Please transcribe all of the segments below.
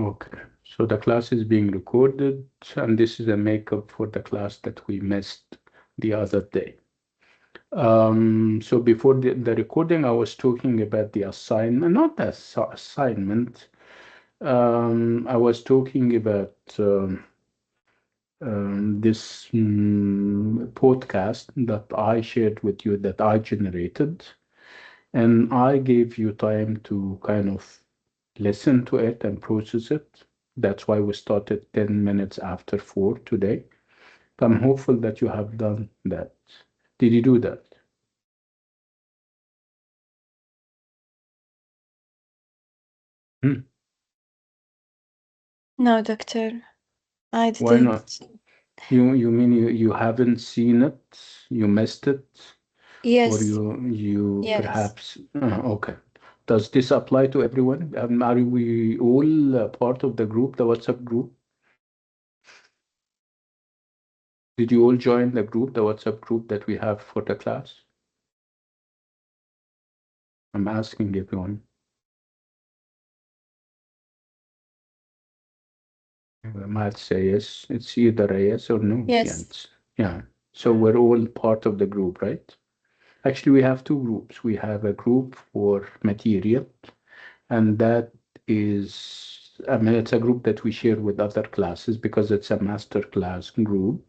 Okay, so the class is being recorded, and this is a makeup for the class that we missed the other day. So before the recording, I was talking about the assignment, not the assignment. I was talking about this podcast that I shared with you that I generated, and I gave you time to kind of listen to it and process it. That's why we started 10 minutes after 4 today. I'm hopeful that you have done that. Did you do that? Hmm. No, doctor, I Why not? didn't. You mean you haven't seen it? You missed it? Or Yes, you yes, perhaps okay. Does this apply to everyone? Are we all part of the group, the WhatsApp group? Did you all join the group, the WhatsApp group that we have for the class? I'm asking everyone. I might say yes. It's either a yes or no. Yeah, yes, yeah. So we're all part of the group, right? Actually, we have two groups. We have a group for material, and that is, I mean, it's a group that we share with other classes because it's a master class group.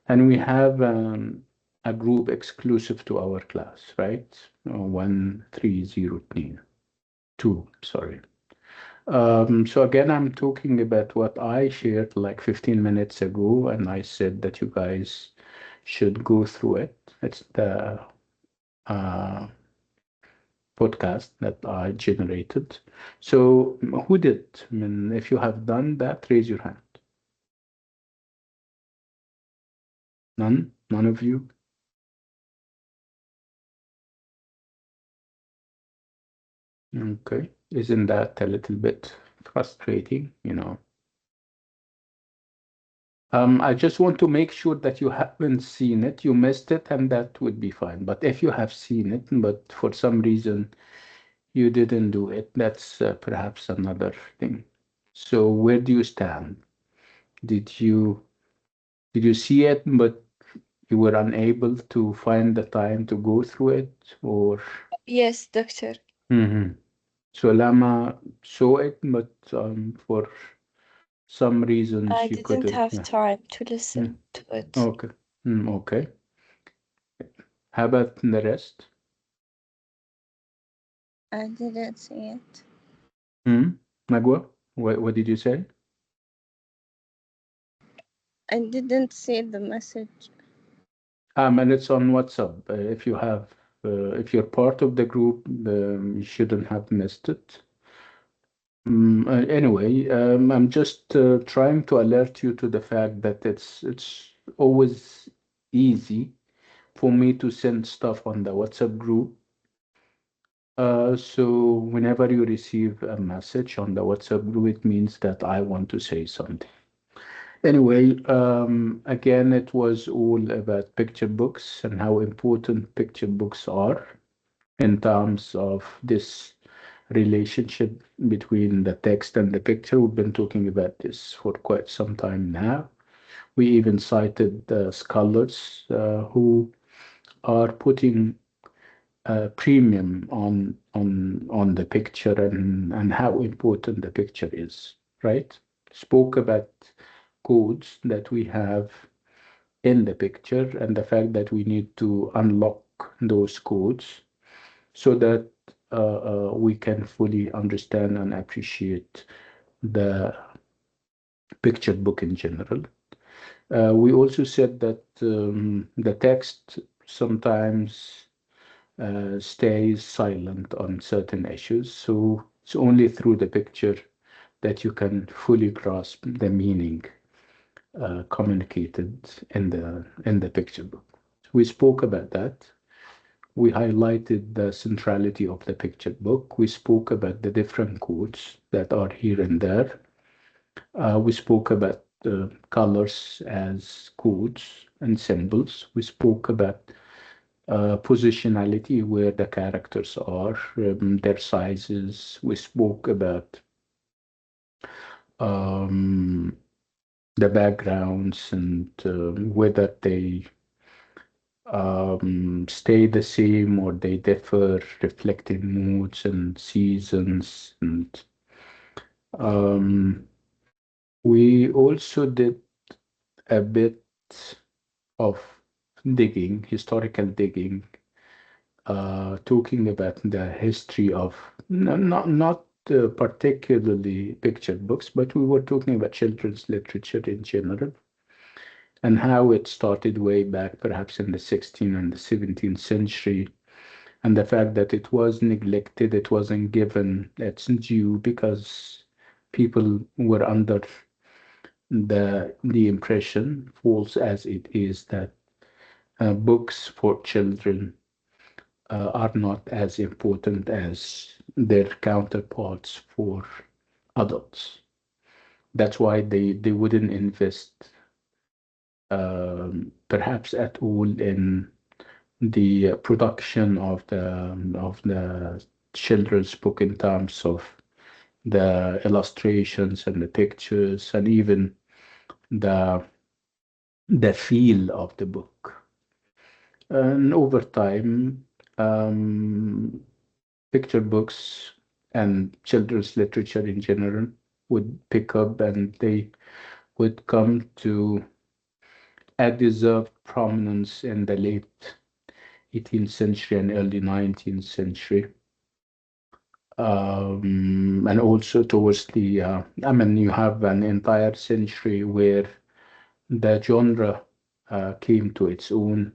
And we have a group exclusive to our class, right? 1302, sorry. So again, I'm talking about what I shared like 15 minutes ago, and I said that you guys should go through it. It's the uh, podcast that I generated. So who did? I mean, if you have done that, raise your hand. None? None of you? Okay. Isn't that a little bit frustrating, you know? I just want to make sure that you haven't seen it, you missed it, and that would be fine. But if you have seen it, but for some reason you didn't do it, that's perhaps another thing. So where do you stand? Did you did you see it, but you were unable to find the time to go through it, or yes, doctor. Mhm. So Lama saw it, but for some reason I she didn't couldn't. have Yeah. time to Mm. listen to it. Okay. Okay. How about the rest? I didn't see it. Nagwa, what did you say? I didn't see the message. And it's on WhatsApp. If you're part of the group, you shouldn't have missed it. Anyway, I'm just trying to alert you to the fact that it's always easy for me to send stuff on the WhatsApp group. So whenever you receive a message on the WhatsApp group, it means that I want to say something. Anyway, again, it was all about picture books and how important picture books are in terms of this relationship between the text and the picture. We've been talking about this for quite some time now. We even cited scholars who are putting a premium on the picture and how important the picture is, right? Spoke about codes that we have in the picture and the fact that we need to unlock those codes so that we can fully understand and appreciate the picture book in general. We also said that the text sometimes stays silent on certain issues, so it's only through the picture that you can fully grasp the meaning communicated in the picture book. We spoke about that. We highlighted the centrality of the picture book. We spoke about the different codes that are here and there. We spoke about colors as codes and symbols. We spoke about positionality, where the characters are, their sizes. We spoke about um, the backgrounds and whether they stay the same or they differ, reflecting moods and seasons. And um, we also did a bit of digging, historical digging, talking about the history of not particularly picture books, but we were talking about children's literature in general and how it started way back, perhaps in the 16th and the 17th century, and the fact that it was neglected, it wasn't given its due because people were under the impression, false as it is, that books for children are not as important as their counterparts for adults. That's why they wouldn't invest perhaps at all in the production of the children's book in terms of the illustrations and the pictures and even the the feel of the book. And over time, um, picture books and children's literature in general would pick up and they would come to a deserved prominence in the late 18th century and early 19th century. And also towards the, I mean, you have an entire century where the genre came to its own,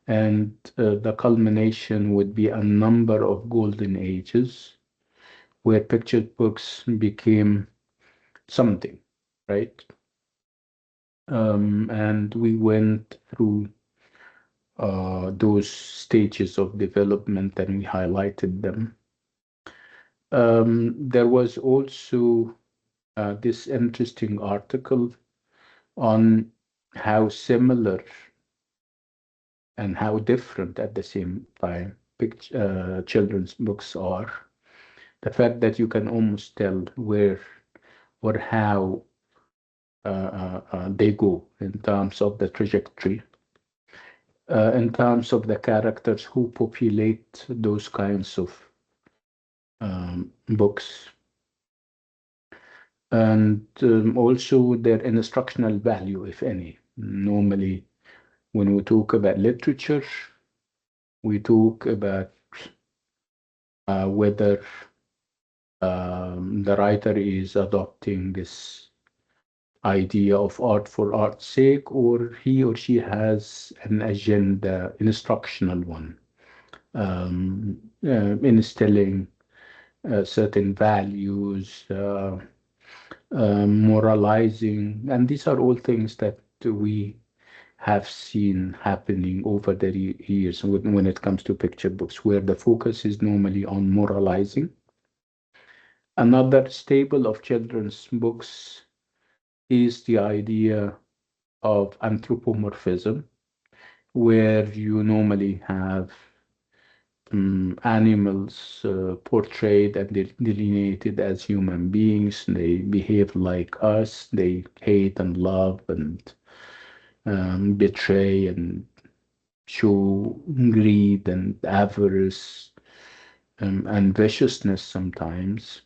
and the culmination would be a number of golden ages where picture books became something, right? And we went through those stages of development and we highlighted them. There was also this interesting article on how similar and how different at the same time children's books are. The fact that you can almost tell where or how they go in terms of the trajectory, in terms of the characters who populate those kinds of books, and also their instructional value, if any. Normally, when we talk about literature, we talk about whether the writer is adopting this idea of art for art's sake, or he or she has an agenda, instructional one, instilling certain values, moralizing, and these are all things that we have seen happening over the years when it comes to picture books, where the focus is normally on moralizing. Another staple of children's books is the idea of anthropomorphism, where you normally have animals portrayed and delineated as human beings. They behave like us. They hate and love and betray and show greed and avarice and viciousness sometimes.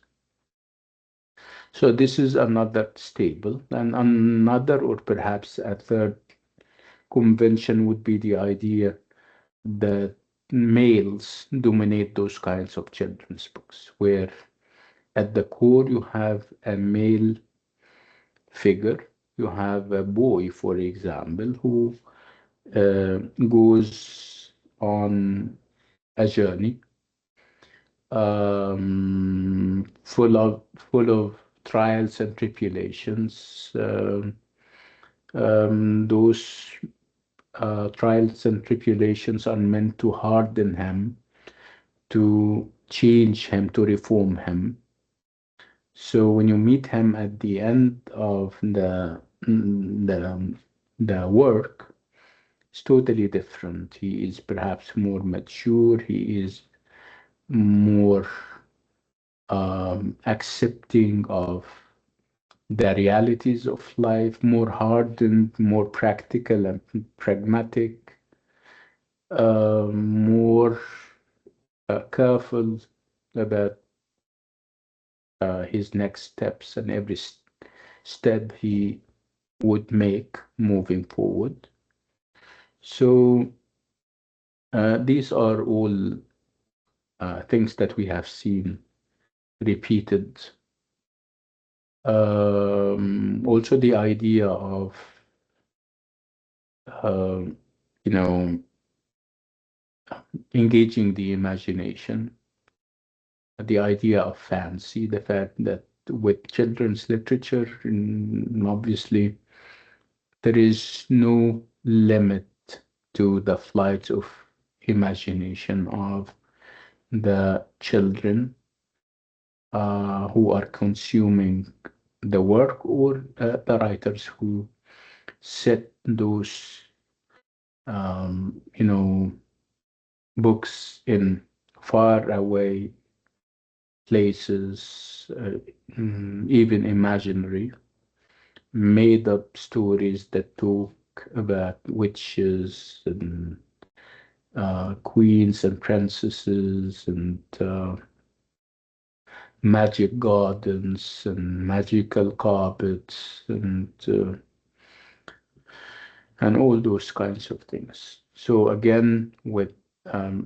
So this is another stable, and another or perhaps a third convention would be the idea that males dominate those kinds of children's books, where at the core you have a male figure. You have a boy, for example, who goes on a journey full of trials and tribulations. Those trials and tribulations are meant to harden him, to change him, to reform him. So when you meet him at the end of the work, it's totally different. He is perhaps more mature. He is more accepting of the realities of life, more hardened, more practical and pragmatic, more careful about his next steps and every step he would make moving forward. So these are all things that we have seen repeated. Also, the idea of um, you know engaging the imagination, the idea of fancy, the fact that with children's literature, obviously there is no limit to the flight of imagination of the children who are consuming the work, or the writers who set those books in far away places, even imaginary, made up stories that talk about witches and queens and princesses and magic gardens and magical carpets and all those kinds of things. So again, with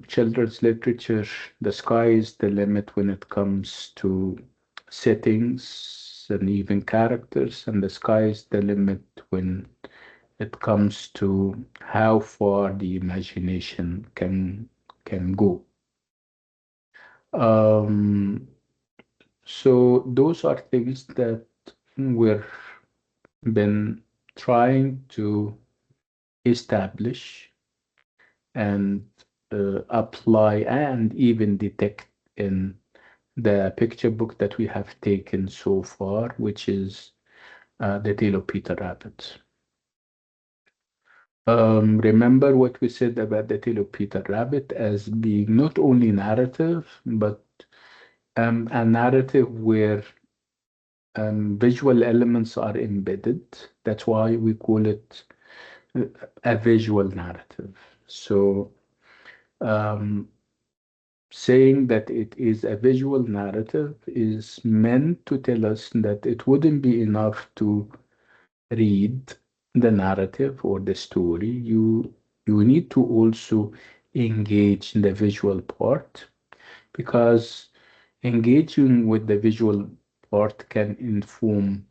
children's literature, the sky is the limit when it comes to settings and even characters, and the sky is the limit when it comes to how far the imagination can go. Um, so those are things that we've been trying to establish and apply and even detect in the picture book that we have taken so far, which is The Tale of Peter Rabbit. Remember what we said about The Tale of Peter Rabbit as being not only narrative, but a narrative where visual elements are embedded. That's why we call it a visual narrative. So, um, saying that it is a visual narrative is meant to tell us that it wouldn't be enough to read the narrative or the story. You need to also engage in the visual part, because engaging with the visual part can inform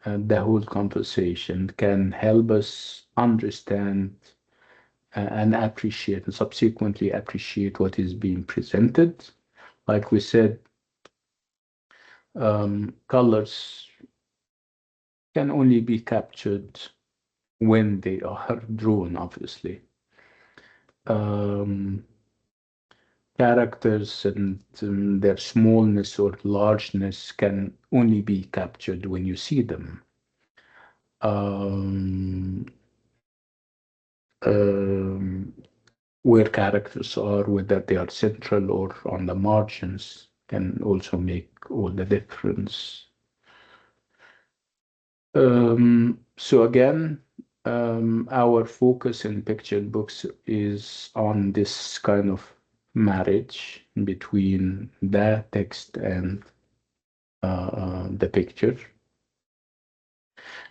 the whole conversation, can help us understand and appreciate and subsequently appreciate what is being presented. Like we said, colors can only be captured when they are drawn, obviously. Um, Characters and their smallness or largeness can only be captured when you see them. Um, um, where characters are, whether they are central or on the margins, can also make all the difference. So again, our focus in picture books is on this kind of marriage between the text and the picture.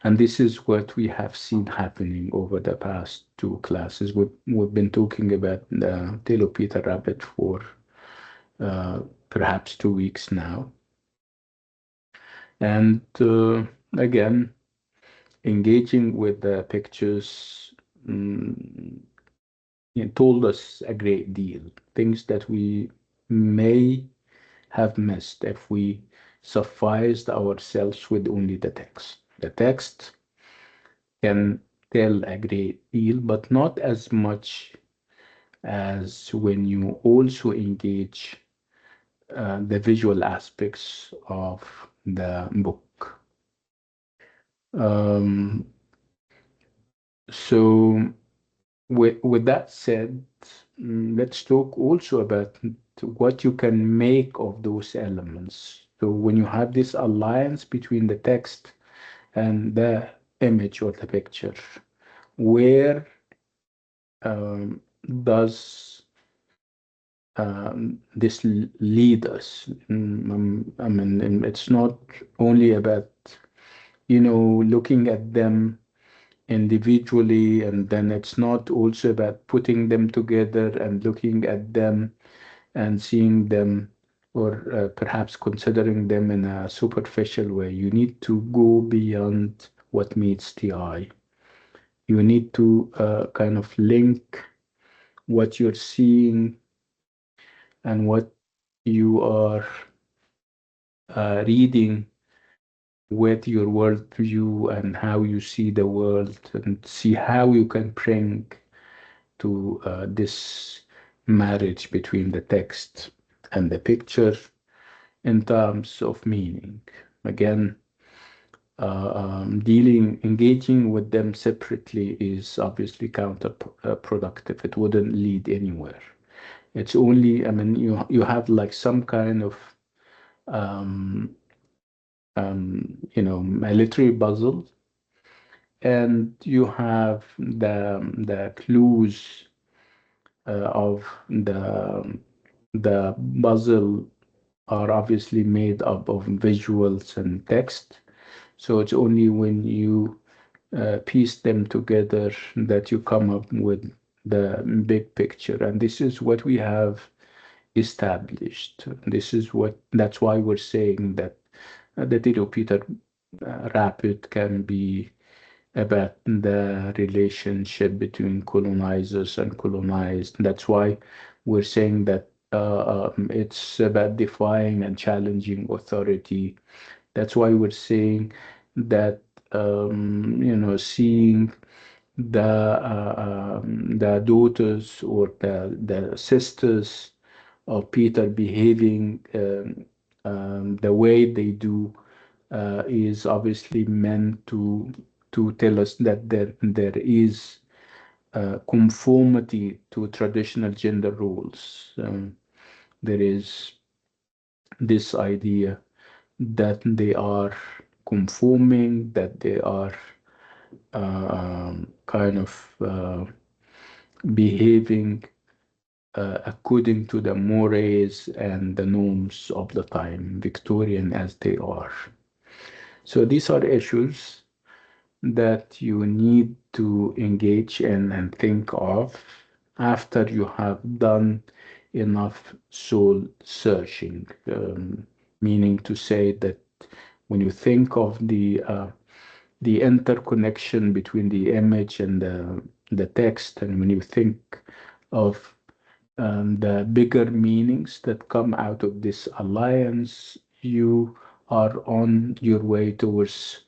And this is what we have seen happening over the past two classes. We've been talking about the Tale of Peter Rabbit for uh, perhaps 2 weeks now. And again, engaging with the pictures mm, it told us a great deal, things that we may have missed if we sufficed ourselves with only the text. The text can tell a great deal, but not as much as when you also engage the visual aspects of the book. Um, so, with that said, let's talk also about what you can make of those elements. So when you have this alliance between the text and the image or the picture, where um, does this lead us? I mean, and it's not only about, looking at them individually, and then it's not also about putting them together and looking at them and seeing them, or perhaps considering them in a superficial way. You need to go beyond what meets the eye. You need to kind of link what you're seeing and what you are reading with your worldview and how you see the world, and see how you can bring to this marriage between the text and the picture in terms of meaning. Again, engaging with them separately is obviously counterproductive. It wouldn't lead anywhere. It's only, I mean, you have like some kind of um, military puzzle, and you have the clues of the puzzle are obviously made up of visuals and text. So it's only when you piece them together that you come up with the big picture. And this is what we have established. That's why we're saying that the Tito Peter Rapid can be about the relationship between colonizers and colonized. That's why we're saying that it's about defying and challenging authority. That's why we're saying that seeing the daughters or the sisters of Peter behaving the way they do is obviously meant to tell us that there is conformity to traditional gender roles. There is this idea that they are conforming, that they are kind of behaving according to the mores and the norms of the time, Victorian as they are. So these are issues that you need to engage in and think of after you have done enough soul searching, meaning to say that when you think of the interconnection between the image and the text, and when you think of the bigger meanings that come out of this alliance, you are on your way towards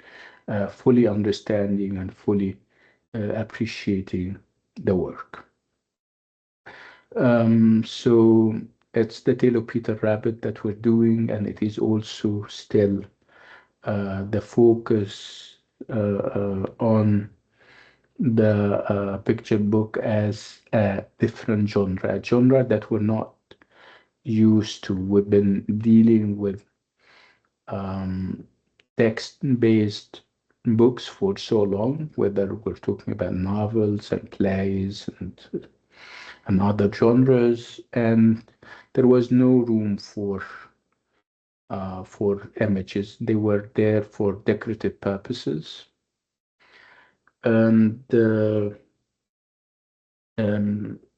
fully understanding and fully appreciating the work. So it's the Tale of Peter Rabbit that we're doing, and it is also still the focus on the picture book as a different genre, a genre that we're not used to. We've been dealing with text-based books for so long, whether we're talking about novels and plays and other genres, and there was no room for images. They were there for decorative purposes, and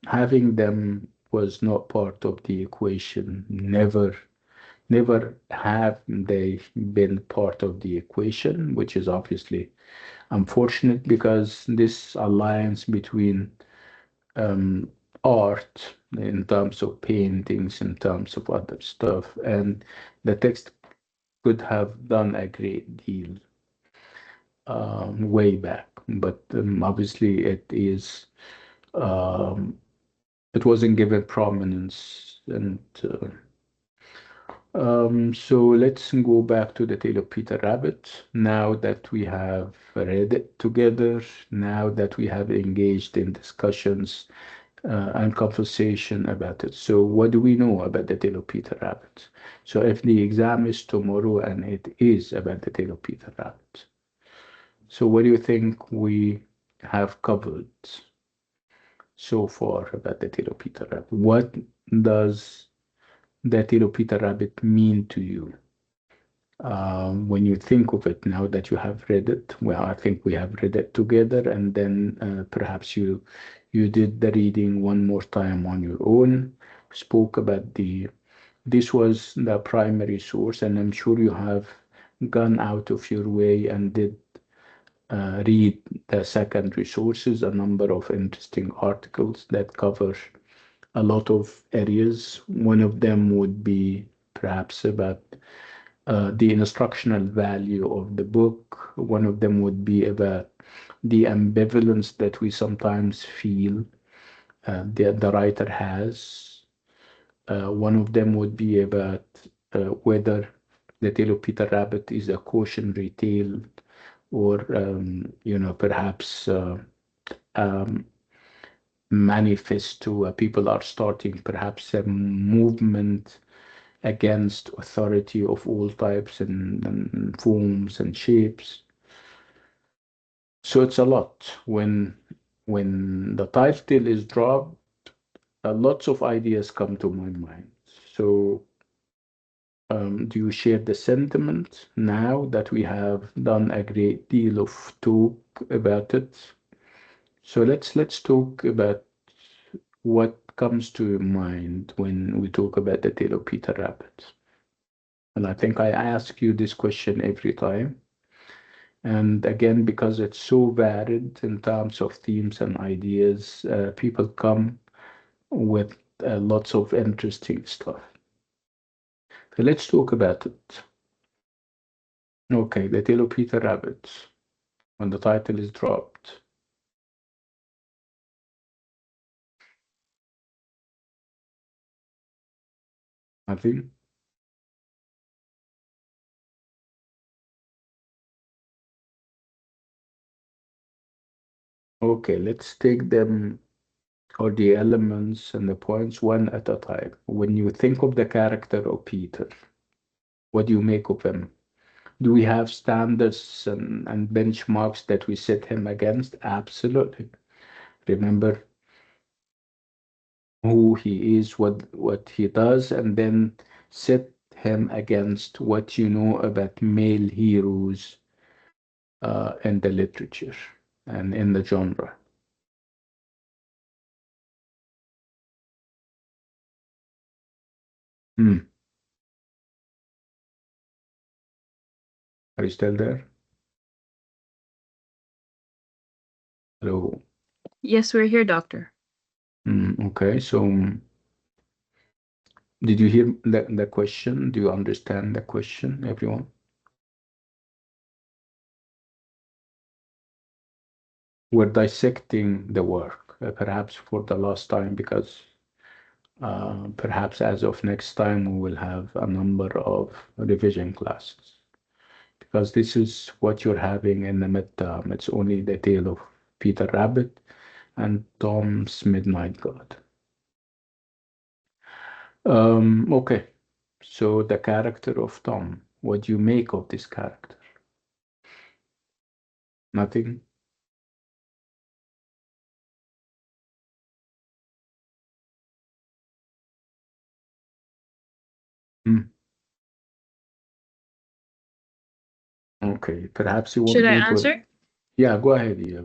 having them was not part of the equation. Never have they been part of the equation, which is obviously unfortunate, because this alliance between art in terms of paintings, in terms of other stuff, and the text could have done a great deal way back, but obviously it wasn't given prominence, and so let's go back to the Tale of Peter Rabbit. Now that we have read it together, now that we have engaged in discussions and conversation about it. So what do we know about the tail of Peter Rabbit? So if the exam is tomorrow and it is about the tail of Peter Rabbit, so what do you think we have covered so far about the tail of Peter Rabbit? What does the tail of Peter Rabbit mean to you? When you think of it now that you have read it, well, I think we have read it together, and then perhaps you did the reading one more time on your own, spoke about this was the primary source, and I'm sure you have gone out of your way and did read the secondary sources, a number of interesting articles that cover a lot of areas. One of them would be perhaps about the instructional value of the book. One of them would be about the ambivalence that we sometimes feel the writer has. One of them would be about whether the tale of Peter Rabbit is a cautionary tale or, perhaps manifesto. People are starting perhaps a movement against authority of all types and forms and shapes. So it's a lot. When the title is dropped, lots of ideas come to my mind. So do you share the sentiment now that we have done a great deal of talk about it? So let's talk about what comes to your mind when we talk about the tale of Peter Rabbit. And I think I ask you this question every time. And again, because it's so varied in terms of themes and ideas, people come with lots of interesting stuff. So let's talk about it. Okay, the tale of Peter Rabbit, when the title is dropped. Nothing? Okay, let's take them or the elements and the points one at a time. When you think of the character of Peter, what do you make of him? Do we have standards and benchmarks that we set him against? Absolutely. Remember who he is, what he does, and then set him against what you know about male heroes in the literature and in the genre. Hmm. Are you still there? Hello. Yes, we're here, doctor. Okay, so did you hear the question? Do you understand the question, everyone? We're dissecting the work, perhaps for the last time, because perhaps as of next time we will have a number of revision classes. Because this is what you're having in the midterm. It's only the tale of Peter Rabbit and Tom's Midnight God. Okay, so the character of Tom, what do you make of this character? Nothing? Hmm. Okay, perhaps you Should want I me to. answer? Yeah, go ahead, yeah,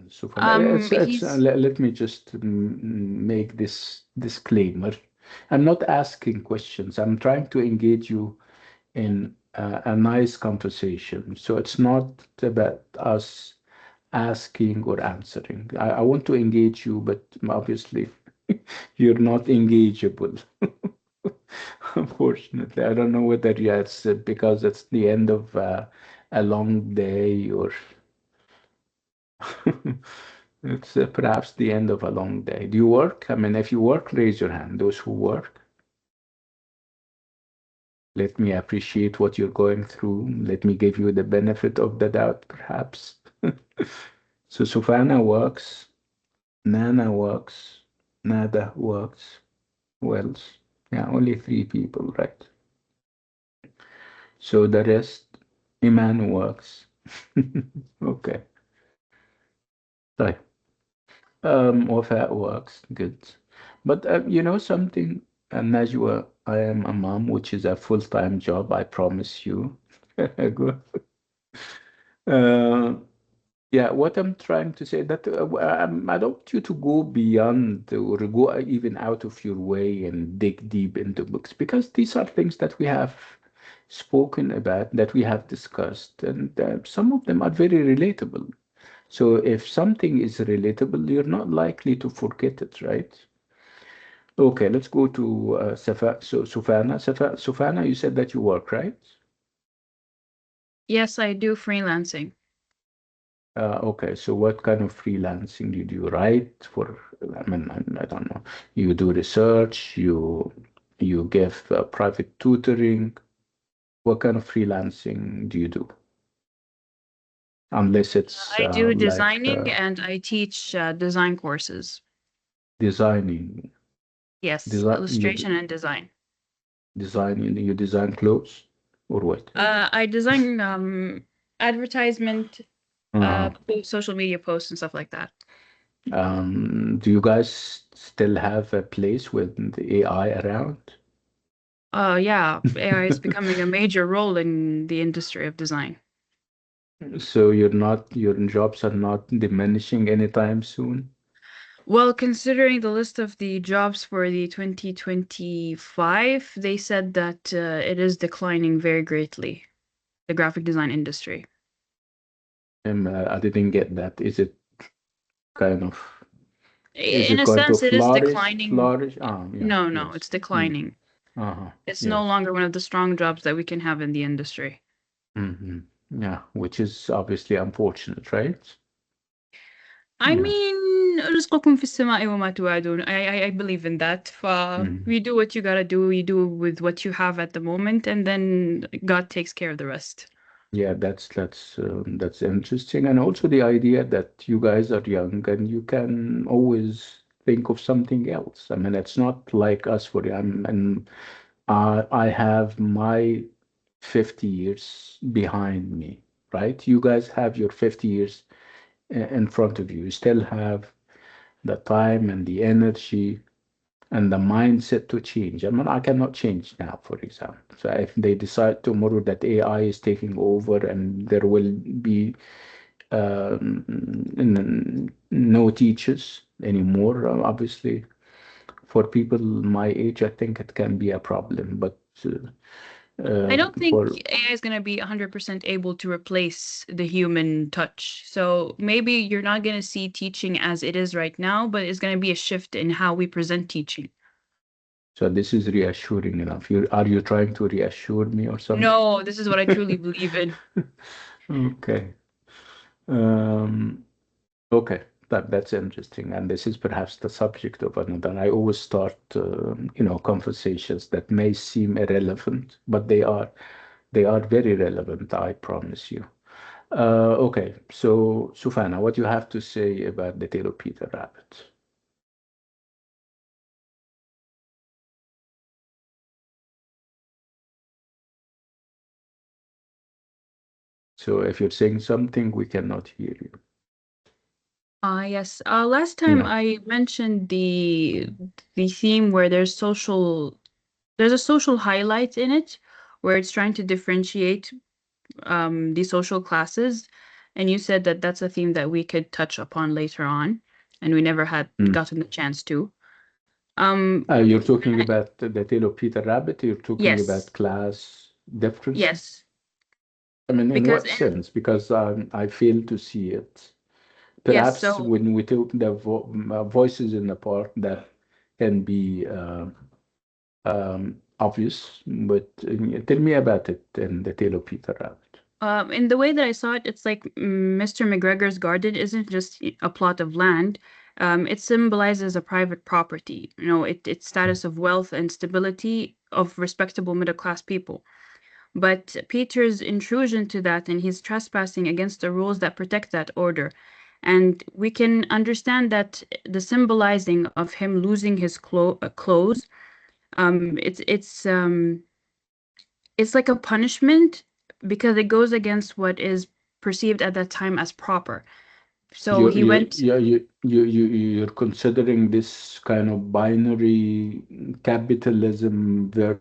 Sufan. He's Let me just make this disclaimer. I'm not asking questions. I'm trying to engage you in a nice conversation. So it's not about us asking or answering. I want to engage you, but obviously you're not engageable. Unfortunately, I don't know whether it's because it's the end of a long day or it's perhaps the end of a long day. Do you work? I mean, if you work, raise your hand. Those who work, let me appreciate what you're going through. Let me give you the benefit of the doubt, perhaps. So Sufana works, Nana works, Nada works. Who else? Yeah, only three people, right? So the rest, Iman works. Okay. Right. Wafa works. Good. But you know something, Najwa, I am a mom, which is a full-time job, I promise you. Good. Uh, Yeah, what I'm trying to say that I don't want you to go beyond or go even out of your way and dig deep into books because these are things that we have spoken about, that we have discussed, and some of them are very relatable. So if something is relatable, you're not likely to forget it, right? Okay, let's go to Sufana. Sufana, you said that you work, right? Yes, I do freelancing. Okay, so what kind of freelancing do you write for? I mean, I don't know. You do research, you give private tutoring. What kind of freelancing do you do? Unless it's I do like designing and I teach design courses. designing, Yes, design illustration and design. you design clothes or what? I design advertisement, Uh, social media posts and stuff like that. do you guys still have a place with the AI around? Yeah, AI is becoming a major role in the industry of design. So your jobs are not diminishing anytime soon? Well, considering the list of the jobs for the 2025, they said that it is declining very greatly, the graphic design industry. I didn't get that. Kind of, is In it a going to sense, it is flourish? declining. Flourish? Yeah, No, no, yes. it's declining. Uh-huh. It's no Yes. longer one of the strong jobs that we can have in the industry. hmm Yeah, which is obviously unfortunate, right? I Yeah. mean, رزقكم في السماء وما توعدون. I believe in that. hmm You do what you gotta do. You do with what you have at the moment, and then God takes care of the rest. Yeah, that's interesting, and also the idea that you guys are young and you can always think of something else. I mean, it's not like us for and I have my 50 years behind me, right? You guys have your 50 years in front of you. You still have the time and the energy and the mindset to change. I mean, I cannot change now, for example. So if they decide tomorrow that AI is taking over and there will be no teachers anymore, obviously, for people my age, I think it can be a problem. But I don't think for AI is gonna be 100% able to replace the human touch. So maybe you're not gonna see teaching as it is right now, but it's gonna be a shift in how we present teaching. so this is reassuring enough. Are you trying to reassure me or something? No, this is what I truly believe in. Okay. Um, Okay, that's interesting, and this is perhaps the subject of another. I always start, conversations that may seem irrelevant, but they are very relevant. I promise you. Okay, so Sufana, what do you have to say about the tail of Peter Rabbit? So if you're saying something, we cannot hear you. Yes. Last time Yeah. I mentioned the theme where there's a social highlight in it, where it's trying to differentiate the social classes, and you said that that's a theme that we could touch upon later on, and we never had Mm. gotten the chance to. Um, You're talking about the tail of Peter Rabbit. You're talking yes, about class differences. yes, I mean, in because what sense? Because I fail to see it. yes. Perhaps So when we took the voices in the part that can be obvious, but tell me about it in the Tale of Peter Rabbit. In the way that I saw it, it's like Mr. McGregor's garden isn't just a plot of land. It symbolizes a private property, its status of wealth and stability of respectable middle class people. But Peter's intrusion to that and his trespassing against the rules that protect that order. And we can understand that the symbolizing of him losing his clothes, it's like a punishment because it goes against what is perceived at that time as proper. So he you went yeah you're considering this kind of binary capitalism the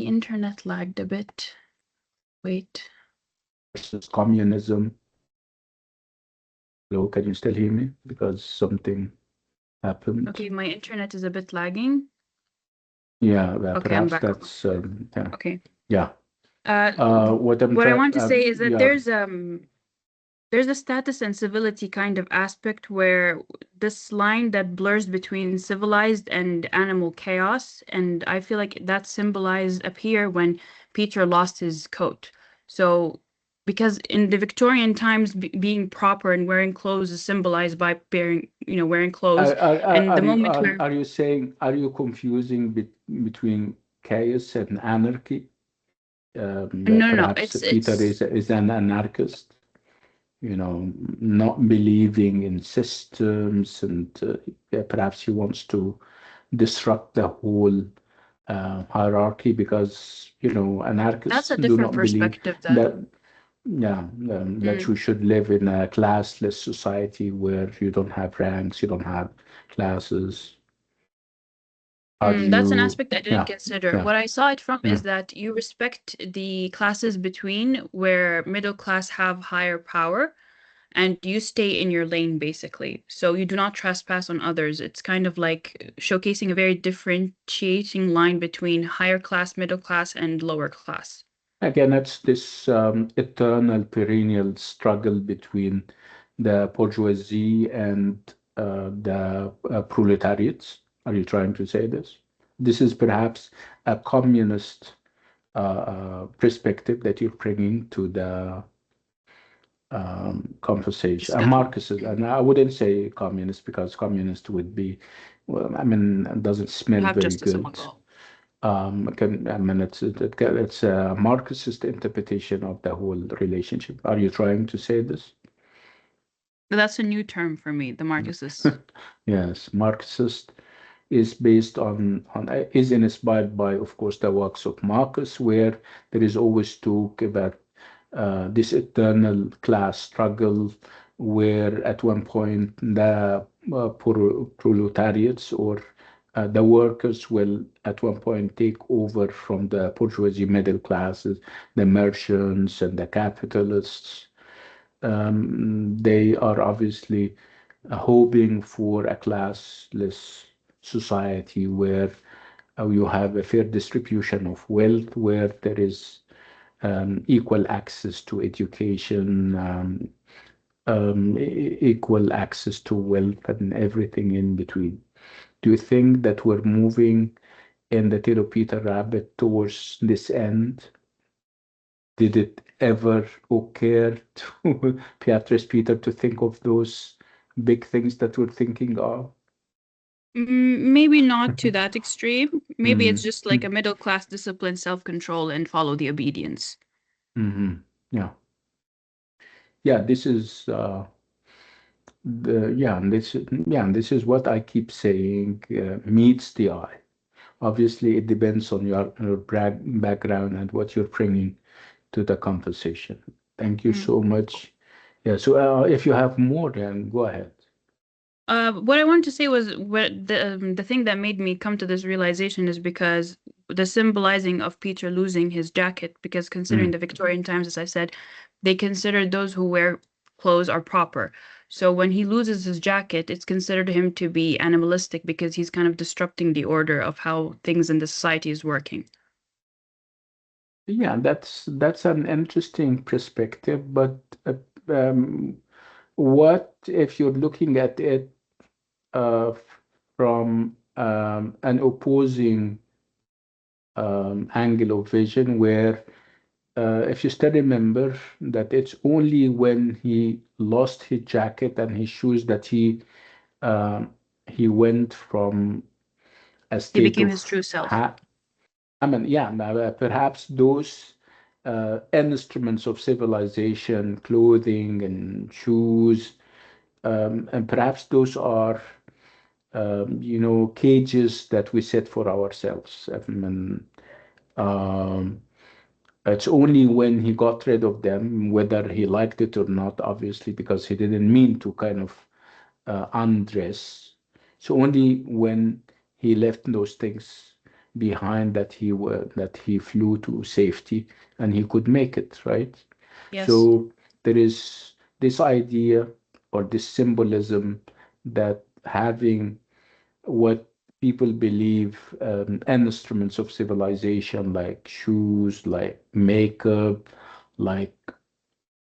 internet lagged a bit. Wait. versus communism. Hello, can you still hear me? Because something happened. Okay, my internet is a bit lagging. Yeah, Okay, I'm perhaps back. that's yeah. Okay. Yeah. Uh, What I'm what I trying, want to say is that yeah, there's a status and civility kind of aspect where this line that blurs between civilized and animal chaos, and I feel like that symbolized up here when Peter lost his coat. So, because in the Victorian times, being proper and wearing clothes is symbolized by wearing clothes, and the moment where are you saying, are you confusing between chaos and anarchy? That no, no, no, perhaps Peter is an anarchist, you know, not believing in systems, and yeah, perhaps he wants to disrupt the whole hierarchy because, you know, that's anarchists a do different not believe perspective that, then. yeah, that Mm. we should live in a classless society where you don't have ranks, you don't have classes. Are That's an you, aspect I didn't yeah, consider. yeah. What I saw it from Mm. is that you respect the classes between where middle class have higher power and you stay in your lane basically. So you do not trespass on others. It's kind of like showcasing a very differentiating line between higher class, middle class, and lower class. Again, it's this eternal, perennial struggle between the bourgeoisie and the proletariats. Are you trying to say this? This is perhaps a communist perspective that you're bringing to the conversation. A Discussion. Marxist, and I wouldn't say communist because communist would be, well, I mean, it doesn't smell Have very justice among good. all. I mean, it's a Marxist interpretation of the whole relationship. Are you trying to say this? That's a new term for me, the Marxists. Yes, Marxist is based on is inspired by, of course, the works of Marcus, where there is always talk about this eternal class struggle, where at one point the proletariats or the workers will at one point take over from the bourgeoisie middle classes, the merchants and the capitalists. They are obviously hoping for a classless society where you have a fair distribution of wealth, where there is equal access to education, equal access to wealth, and everything in between. Do you think that we're moving in the tail of Peter Rabbit towards this end? Did it ever occur to Beatrice Peter to think of those big things that we're thinking of? Maybe not to that extreme. Maybe it's Mm-hmm. just like a middle class discipline, self-control, and follow the obedience. Mm-hmm. Yeah. Yeah, this is this is what I keep saying, meets the eye. Obviously, it depends on your background and what you're bringing to the conversation. Thank you Mm. so much. Yeah, so if you have more, then go ahead. What I wanted to say was the thing that made me come to this realization is because the symbolizing of Peter losing his jacket, because considering Mm. the Victorian times, as I said, they considered those who wear clothes are proper. So when he loses his jacket, it's considered him to be animalistic because he's kind of disrupting the order of how things in the society is working. Yeah, that's an interesting perspective, but um, what if you're looking at it from an opposing angle of vision, where if you still remember that it's only when he lost his jacket and his shoes that um, he went from a He state became of his true self. ha I mean, yeah, perhaps those. instruments of civilization, clothing and shoes, and perhaps those are, cages that we set for ourselves. I mean, um, it's only when he got rid of them, whether he liked it or not, obviously, because he didn't mean to kind of undress. So only when he left those things behind that he flew to safety and he could make it, right? Yes. So there is this idea or this symbolism that having what people believe instruments of civilization like shoes, like makeup, like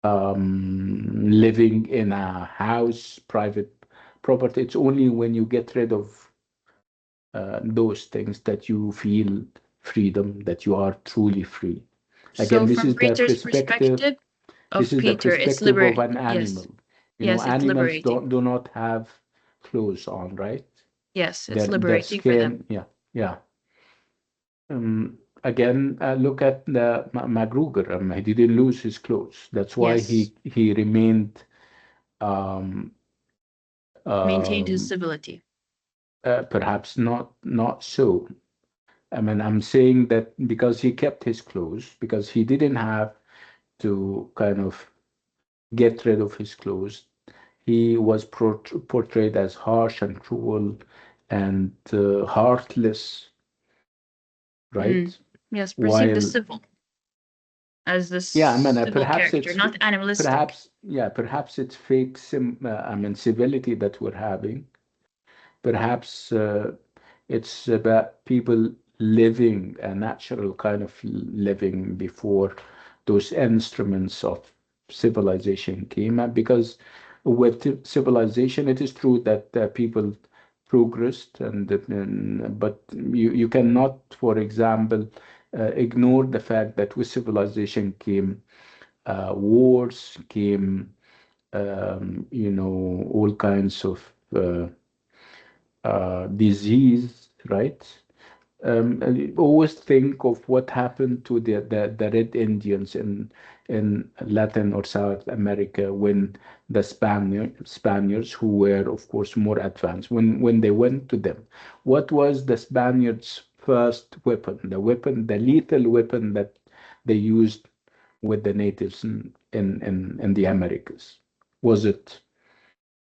living in a house, private property. It's only when you get rid of those things that you feel freedom, that you are truly free. Again, So from Peter's perspective this of is the Peter, it's perspective of an yes. animal. Yes, it's Animals liberating. do not have clothes on, right? Yes, it's Their liberating for them. skin, yeah, yeah. Again, look at the MacGruber. He didn't lose his clothes. That's why Yes. he remained um, Maintained his um, civility. perhaps not so. I mean, I'm saying that because he kept his clothes, because he didn't have to kind of get rid of his clothes. He was portrayed as harsh and cruel and heartless, Mm. right? Yes, perceived as While, civil, as the yeah, I mean, civil character, not animalistic. perhaps it's fake civility that we're having. Perhaps it's about people living a natural kind of living before those instruments of civilization came. Because with civilization, it is true that people progressed, but you cannot, for example, ignore the fact that with civilization came wars, came all kinds of disease, right? And you always think of what happened to the Red Indians in Latin or South America when the Spaniards, who were of course more advanced, when they went to them, what was the Spaniards' first weapon, the lethal weapon that they used with the natives in the Americas? Was it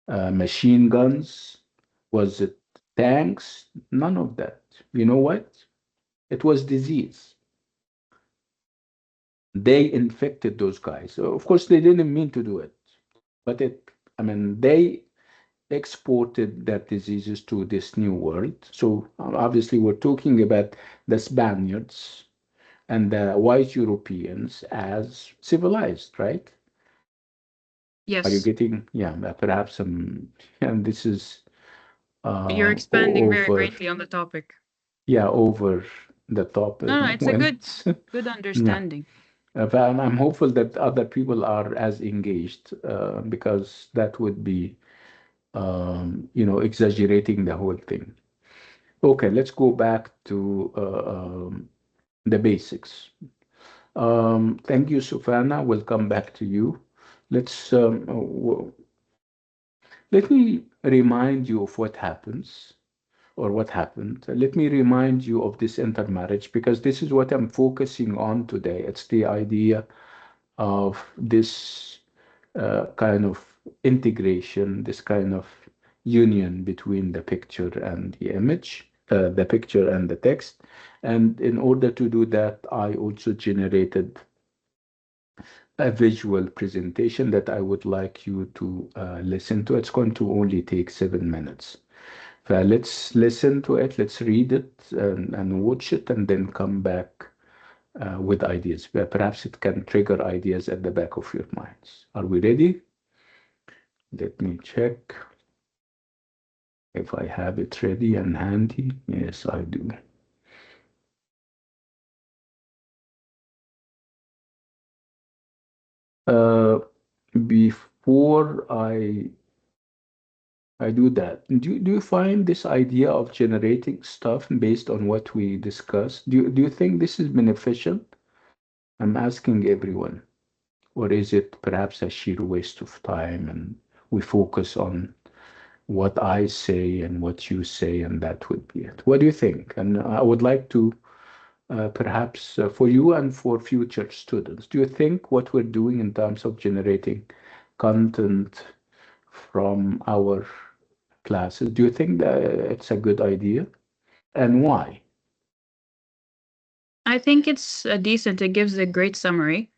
machine guns? Was it tanks? None of that. You know what? It was disease. They infected those guys. So of course, they didn't mean to do it, but I mean, they exported that diseases to this new world. So obviously, we're talking about the Spaniards and the white Europeans as civilized, right? Are you Yes, getting? Yeah, perhaps and this is you're expanding very over. greatly on the topic. Yeah, over the top No, no, it's a went. good Yeah. understanding. But I'm hopeful that other people are as engaged because that would be, exaggerating the whole thing. Okay, let's go back to the basics. Thank you, Sufana. We'll come back to you. Let's let me remind you of what happens or what happened. Let me remind you of this intermarriage because this is what I'm focusing on today. It's the idea of this kind of integration, this kind of union between the picture and the image, the picture and the text. And in order to do that, I also generated a visual presentation that I would like you to listen to. It's going to only take 7 minutes. Let's listen to it, let's read it and watch it, and then come back with ideas. Perhaps it can trigger ideas at the back of your minds. Are we ready? Let me check if I have it ready and handy. Yes, I do. Uh, Before I do that, do you find this idea of generating stuff based on what we discussed? Do you think this is beneficial? I'm asking everyone, or is it perhaps a sheer waste of time and we focus on what I say and what you say, and that would be it? What do you think? And I would like to perhaps for you and for future students, do you think what we're doing in terms of generating content from our classes, do you think that it's a good idea? And why? I think it's decent. It gives a great summary.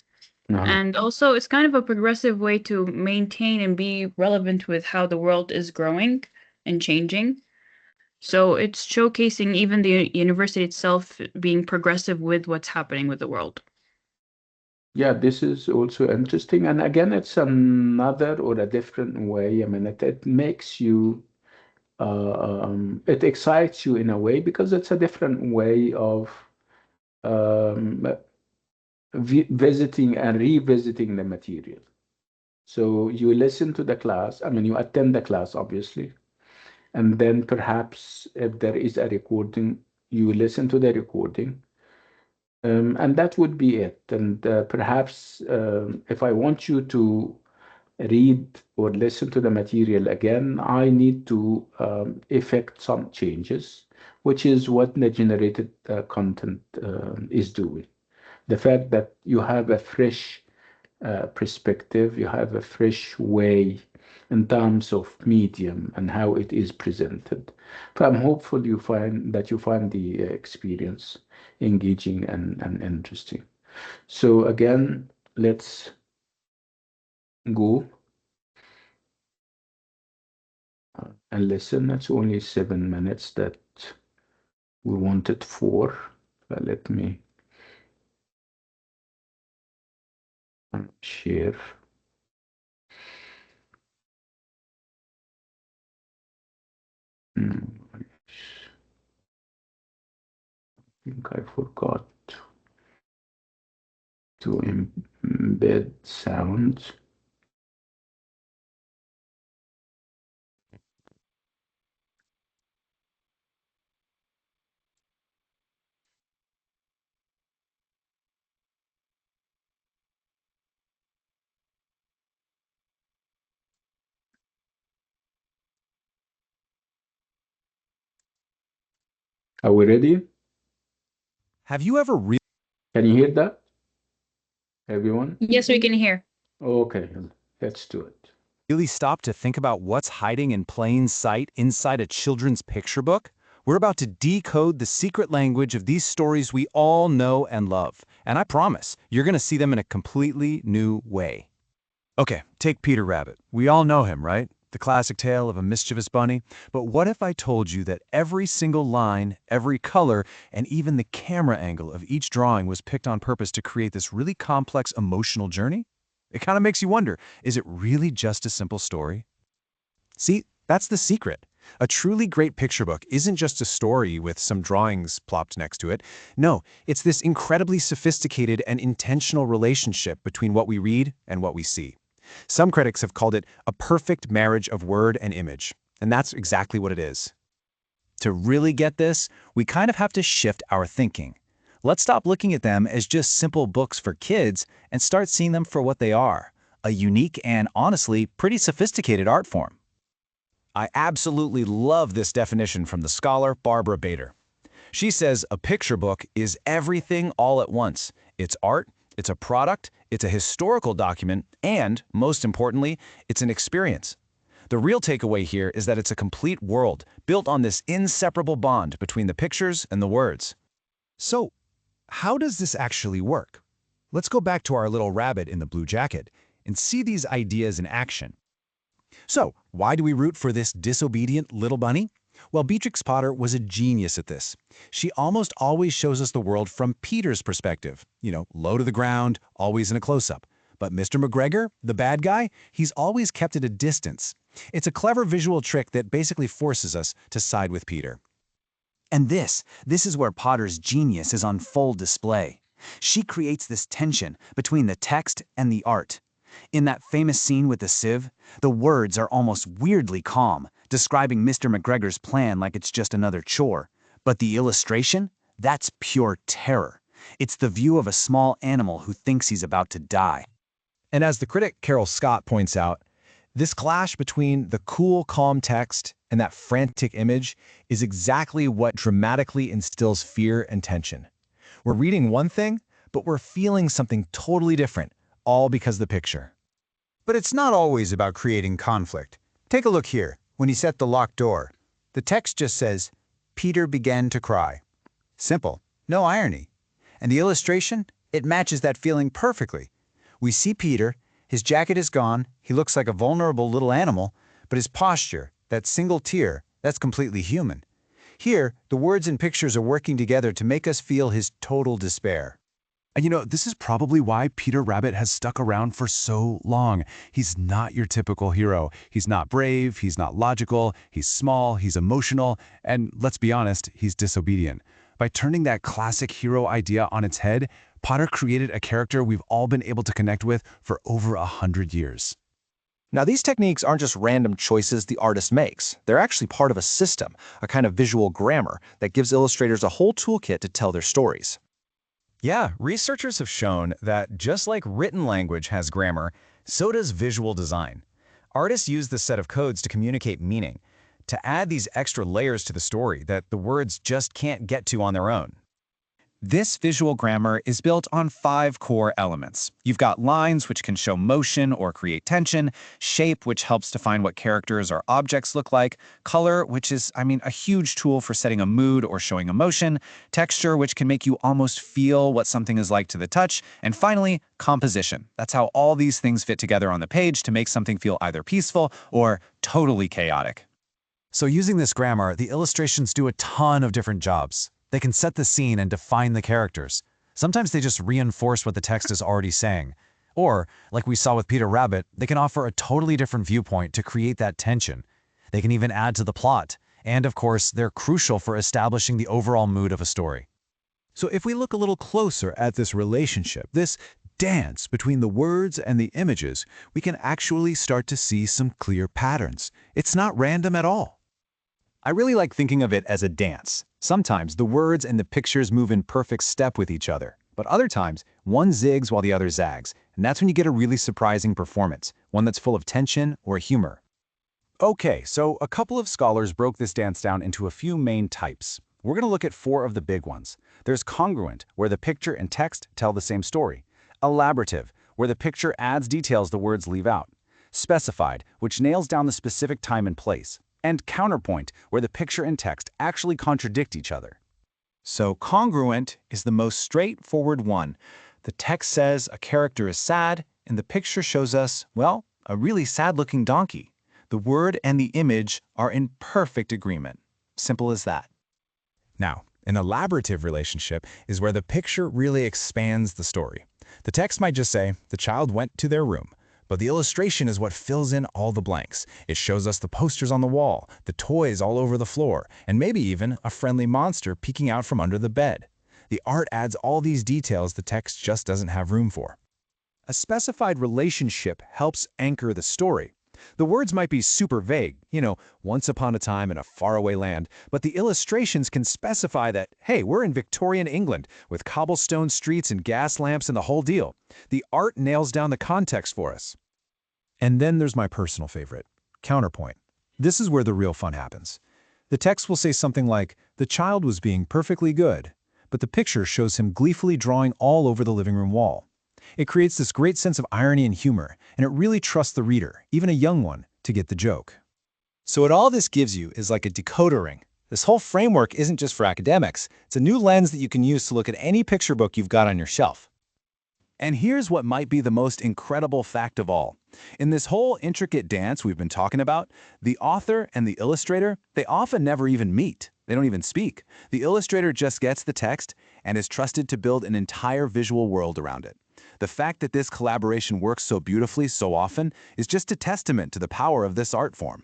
Uh-huh. And also, it's kind of a progressive way to maintain and be relevant with how the world is growing and changing. So it's showcasing even the university itself being progressive with what's happening with the world. Yeah, this is also interesting. And again, it's another or a different way. I mean, it makes you, it excites you in a way because it's a different way of um, visiting and revisiting the material. So you listen to the class, I mean, you attend the class, obviously, and then perhaps if there is a recording, you listen to the recording, and that would be it. And perhaps if I want you to read or listen to the material again, I need to effect some changes, which is what the generated content is doing. The fact that you have a fresh perspective, you have a fresh way in terms of medium and how it is presented. So I'm hopeful you find the experience engaging and interesting. So again, let's go and listen. It's only 7 minutes that we wanted for. Let me share. I think I forgot to embed sound. Are we ready? Have you ever Can you hear that, everyone? Yes, we can hear. Okay, let's do it. really stopped to think about what's hiding in plain sight inside a children's picture book? We're about to decode the secret language of these stories we all know and love. And I promise, you're going to see them in a completely new way. Okay, take Peter Rabbit. We all know him, right? The classic tale of a mischievous bunny. But what if I told you that every single line, every color, and even the camera angle of each drawing was picked on purpose to create this really complex emotional journey? It kind of makes you wonder, is it really just a simple story? See, that's the secret. A truly great picture book isn't just a story with some drawings plopped next to it. No, it's this incredibly sophisticated and intentional relationship between what we read and what we see. Some critics have called it a perfect marriage of word and image, and that's exactly what it is. To really get this, we kind of have to shift our thinking. Let's stop looking at them as just simple books for kids and start seeing them for what they are, a unique and honestly pretty sophisticated art form. I absolutely love this definition from the scholar Barbara Bader. She says a picture book is everything all at once. It's art, it's a product, it's a historical document, and, most importantly, it's an experience. The real takeaway here is that it's a complete world built on this inseparable bond between the pictures and the words. So, how does this actually work? Let's go back to our little rabbit in the blue jacket and see these ideas in action. So, why do we root for this disobedient little bunny? Well, Beatrix Potter was a genius at this. She almost always shows us the world from Peter's perspective, low to the ground, always in a close-up. But Mr. McGregor, the bad guy, he's always kept at a distance. It's a clever visual trick that basically forces us to side with Peter. And this is where Potter's genius is on full display. She creates this tension between the text and the art. In that famous scene with the sieve, the words are almost weirdly calm, describing Mr. McGregor's plan like it's just another chore. But the illustration? That's pure terror. It's the view of a small animal who thinks he's about to die. And as the critic Carol Scott points out, this clash between the cool, calm text and that frantic image is exactly what dramatically instills fear and tension. We're reading one thing, but we're feeling something totally different, all because of the picture. But it's not always about creating conflict. Take a look here. When he set the locked door, the text just says, "Peter began to cry." Simple, no irony. And the illustration, it matches that feeling perfectly. We see Peter, his jacket is gone, he looks like a vulnerable little animal, but his posture, that single tear, that's completely human. Here, the words and pictures are working together to make us feel his total despair. And this is probably why Peter Rabbit has stuck around for so long. He's not your typical hero. He's not brave, he's not logical, he's small, he's emotional, and let's be honest, he's disobedient. By turning that classic hero idea on its head, Potter created a character we've all been able to connect with for over 100 years. Now, these techniques aren't just random choices the artist makes. They're actually part of a system, a kind of visual grammar that gives illustrators a whole toolkit to tell their stories. Yeah, researchers have shown that just like written language has grammar, so does visual design. Artists use this set of codes to communicate meaning, to add these extra layers to the story that the words just can't get to on their own. This visual grammar is built on 5 core elements. You've got lines, which can show motion or create tension, shape, which helps define what characters or objects look like, color, which is, a huge tool for setting a mood or showing emotion, texture, which can make you almost feel what something is like to the touch, and finally, composition. That's how all these things fit together on the page to make something feel either peaceful or totally chaotic. So using this grammar, the illustrations do a ton of different jobs. They can set the scene and define the characters. Sometimes they just reinforce what the text is already saying. Or, like we saw with Peter Rabbit, they can offer a totally different viewpoint to create that tension. They can even add to the plot. And of course, they're crucial for establishing the overall mood of a story. So if we look a little closer at this relationship, this dance between the words and the images, we can actually start to see some clear patterns. It's not random at all. I really like thinking of it as a dance. Sometimes the words and the pictures move in perfect step with each other, but other times one zigs while the other zags, and that's when you get a really surprising performance, one that's full of tension or humor. Okay, so a couple of scholars broke this dance down into a few main types. We're going to look at 4 of the big ones. There's congruent, where the picture and text tell the same story. Elaborative, where the picture adds details the words leave out. Specified, which nails down the specific time and place. And counterpoint, where the picture and text actually contradict each other. So congruent is the most straightforward one. The text says a character is sad, and the picture shows us, well, a really sad-looking donkey. The word and the image are in perfect agreement. Simple as that. Now, an elaborative relationship is where the picture really expands the story. The text might just say, the child went to their room. But the illustration is what fills in all the blanks. It shows us the posters on the wall, the toys all over the floor, and maybe even a friendly monster peeking out from under the bed. The art adds all these details the text just doesn't have room for. A specified relationship helps anchor the story. The words might be super vague, once upon a time in a faraway land, but the illustrations can specify that, hey, we're in Victorian England with cobblestone streets and gas lamps and the whole deal. The art nails down the context for us. And then there's my personal favorite, counterpoint. This is where the real fun happens. The text will say something like, the child was being perfectly good, but the picture shows him gleefully drawing all over the living room wall. It creates this great sense of irony and humor, and it really trusts the reader, even a young one, to get the joke. So what all this gives you is like a decoder ring. This whole framework isn't just for academics. It's a new lens that you can use to look at any picture book you've got on your shelf. And here's what might be the most incredible fact of all. In this whole intricate dance we've been talking about, the author and the illustrator, they often never even meet. They don't even speak. The illustrator just gets the text and is trusted to build an entire visual world around it. The fact that this collaboration works so beautifully so often is just a testament to the power of this art form.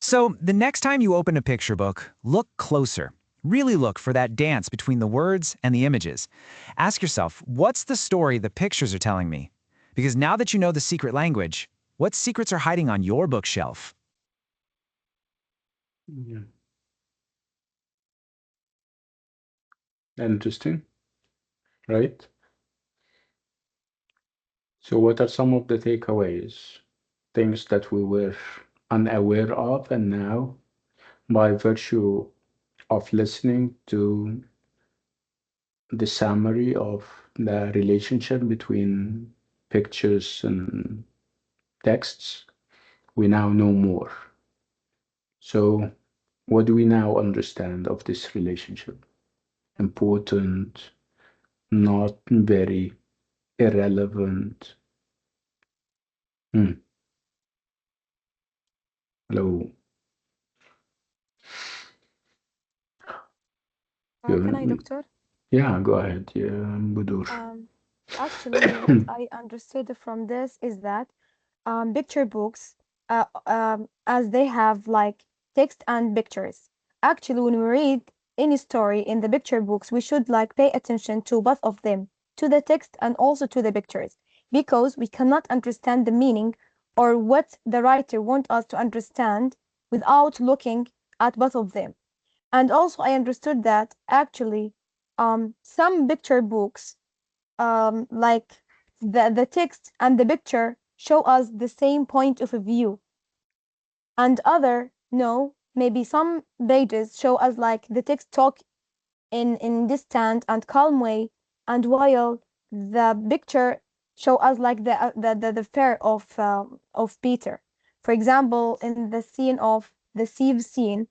So the next time you open a picture book, look closer. Really look for that dance between the words and the images. Ask yourself, what's the story the pictures are telling me? Because now that you know the secret language, what secrets are hiding on your bookshelf? Interesting. right? So what are some of the takeaways? Things that we were unaware of, and now, by virtue of listening to the summary of the relationship between pictures and texts, we now know more. So, what do we now understand of this relationship? Important, not very irrelevant. Hmm. Hello. Can I, You- doctor? Yeah, go ahead, yeah, Budur. Um, Actually, what I understood from this is that picture books, as they have like text and pictures. Actually, when we read any story in the picture books, we should like pay attention to both of them, to the text and also to the pictures, because we cannot understand the meaning or what the writer want us to understand without looking at both of them. And also, I understood that actually, some picture books, like the text and the picture show us the same point of view, and other no, maybe some pages show us like the text talk in distant and calm way, and while the picture show us like the fear of Peter. For example, in the scene of the sieve scene,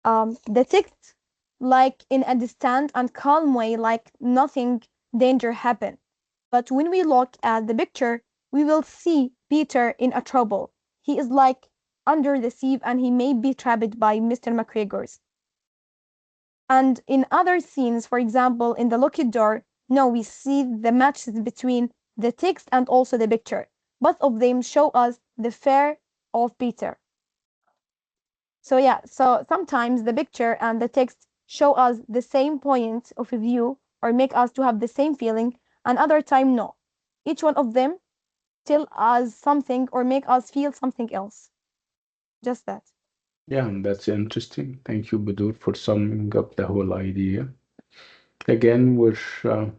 the text like in a distant and calm way, like nothing danger happened. But when we look at the picture, we will see Peter in a trouble. He is like under the sieve and he may be trapped by Mr. McGregor's. And in other scenes, for example, in the locked door, no, we see the matches between the text and also the picture. Both of them show us the fear of Peter. So yeah, so sometimes the picture and the text show us the same point of view or make us to have the same feeling, and other time no. Each one of them tell us something or make us feel something else. Just that. Yeah, that's interesting. Thank you, Budur, for summing up the whole idea. Again, we're uh,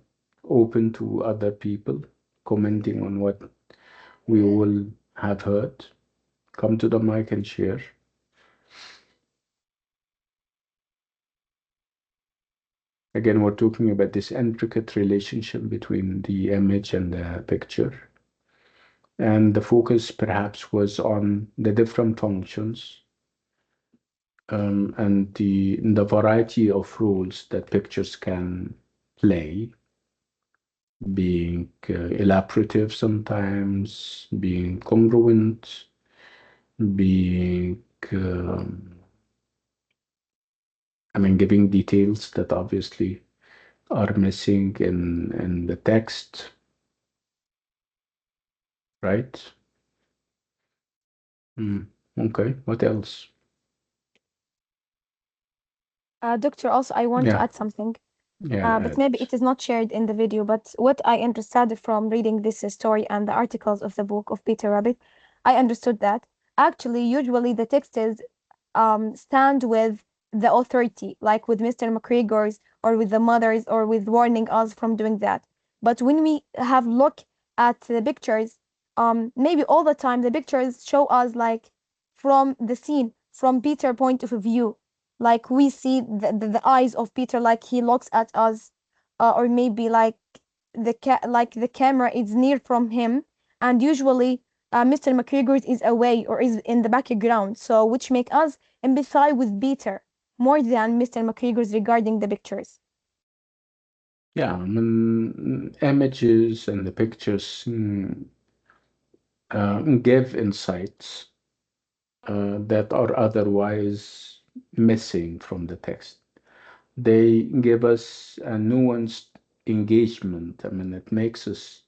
open to other people commenting on what we all have heard. Come to the mic and share. Again, we're talking about this intricate relationship between the image and the picture. And the focus perhaps was on the different functions and the variety of roles that pictures can play, being elaborative sometimes, being congruent, being, giving details that obviously are missing in the text, right? Mm, okay, what else? Doctor, also I want to Yeah, add something. yeah, But maybe it is not shared in the video. But what I understood from reading this story and the articles of the book of Peter Rabbit, I understood that actually, usually the text is stand with the authority, like with Mr. McGregor's or with the mothers or with warning us from doing that. But when we have look at the pictures, maybe all the time the pictures show us like from the scene, from Peter point of view, like we see the eyes of Peter, like he looks at us, or maybe like like the camera is near from him, and usually Mr. McGregor is away or is in the background, so which make us empathize with Peter more than Mr. McGregor's regarding the pictures. yeah. Images and the pictures give insights that are otherwise missing from the text. They give us a nuanced engagement. It makes us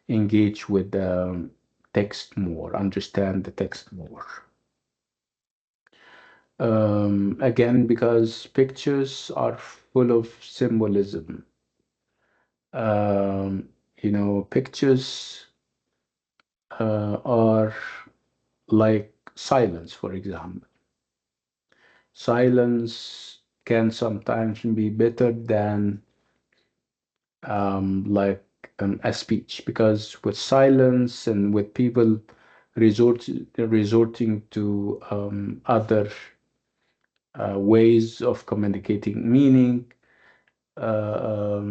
engage with the text more, understand the text more. Again, because pictures are full of symbolism. Pictures are like silence, for example. Silence can sometimes be better than like a speech, because with silence and with people resorting to other ways of communicating meaning,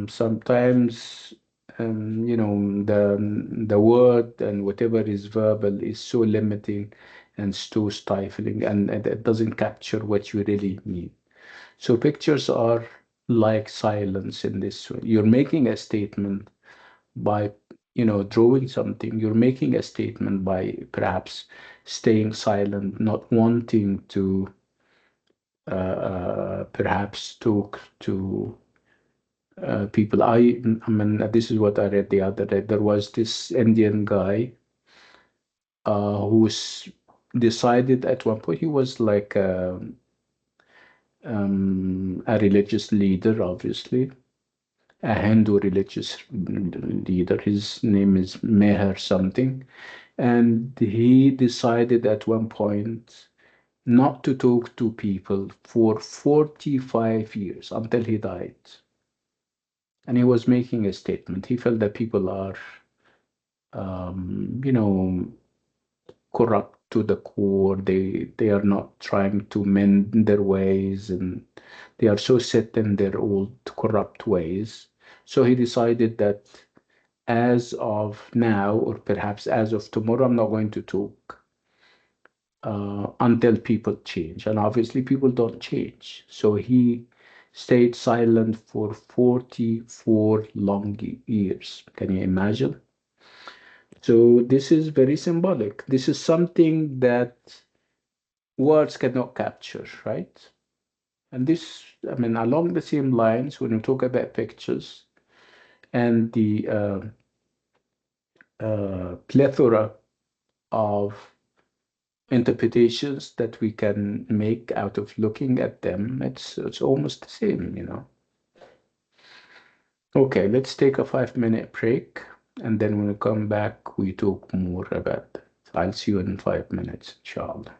sometimes the word and whatever is verbal is so limiting and so stifling, and it doesn't capture what you really mean. So pictures are like silence in this way. You're making a statement by drawing something. You're making a statement by perhaps staying silent, not wanting to perhaps talk to people. I mean, this is what I read the other day. There was this Indian guy who's decided at one point. He was like a religious leader, obviously, a Hindu religious leader. His name is Meher something. And he decided at one point not to talk to people for 45 years until he died. And he was making a statement. He felt that people are, um, you know, corrupt to the core. They are not trying to mend their ways, and they are so set in their old corrupt ways. So he decided that as of now, or perhaps as of tomorrow, I'm not going to talk until people change. And obviously, people don't change. So he stayed silent for 44 long years. Can you imagine? So this is very symbolic. This is something that words cannot capture, right? And this, I mean, along the same lines, when we talk about pictures and the plethora of interpretations that we can make out of looking at them, it's almost the same. Okay, let's take a 5 minute break, and then when we come back, we talk more about that. I'll see you in 5 minutes, inshallah.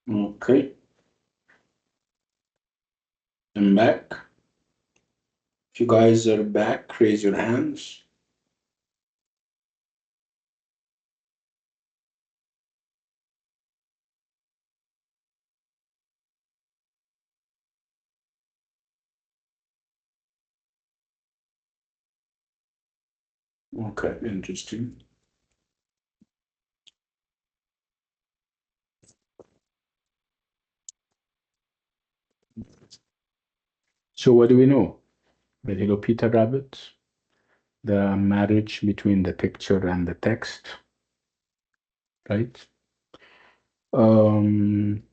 Okay, I'm back. If you guys are back, raise your hands. Okay, interesting. So what do we know? The Hello Peter Rabbit, the marriage between the picture and the text, right? Um,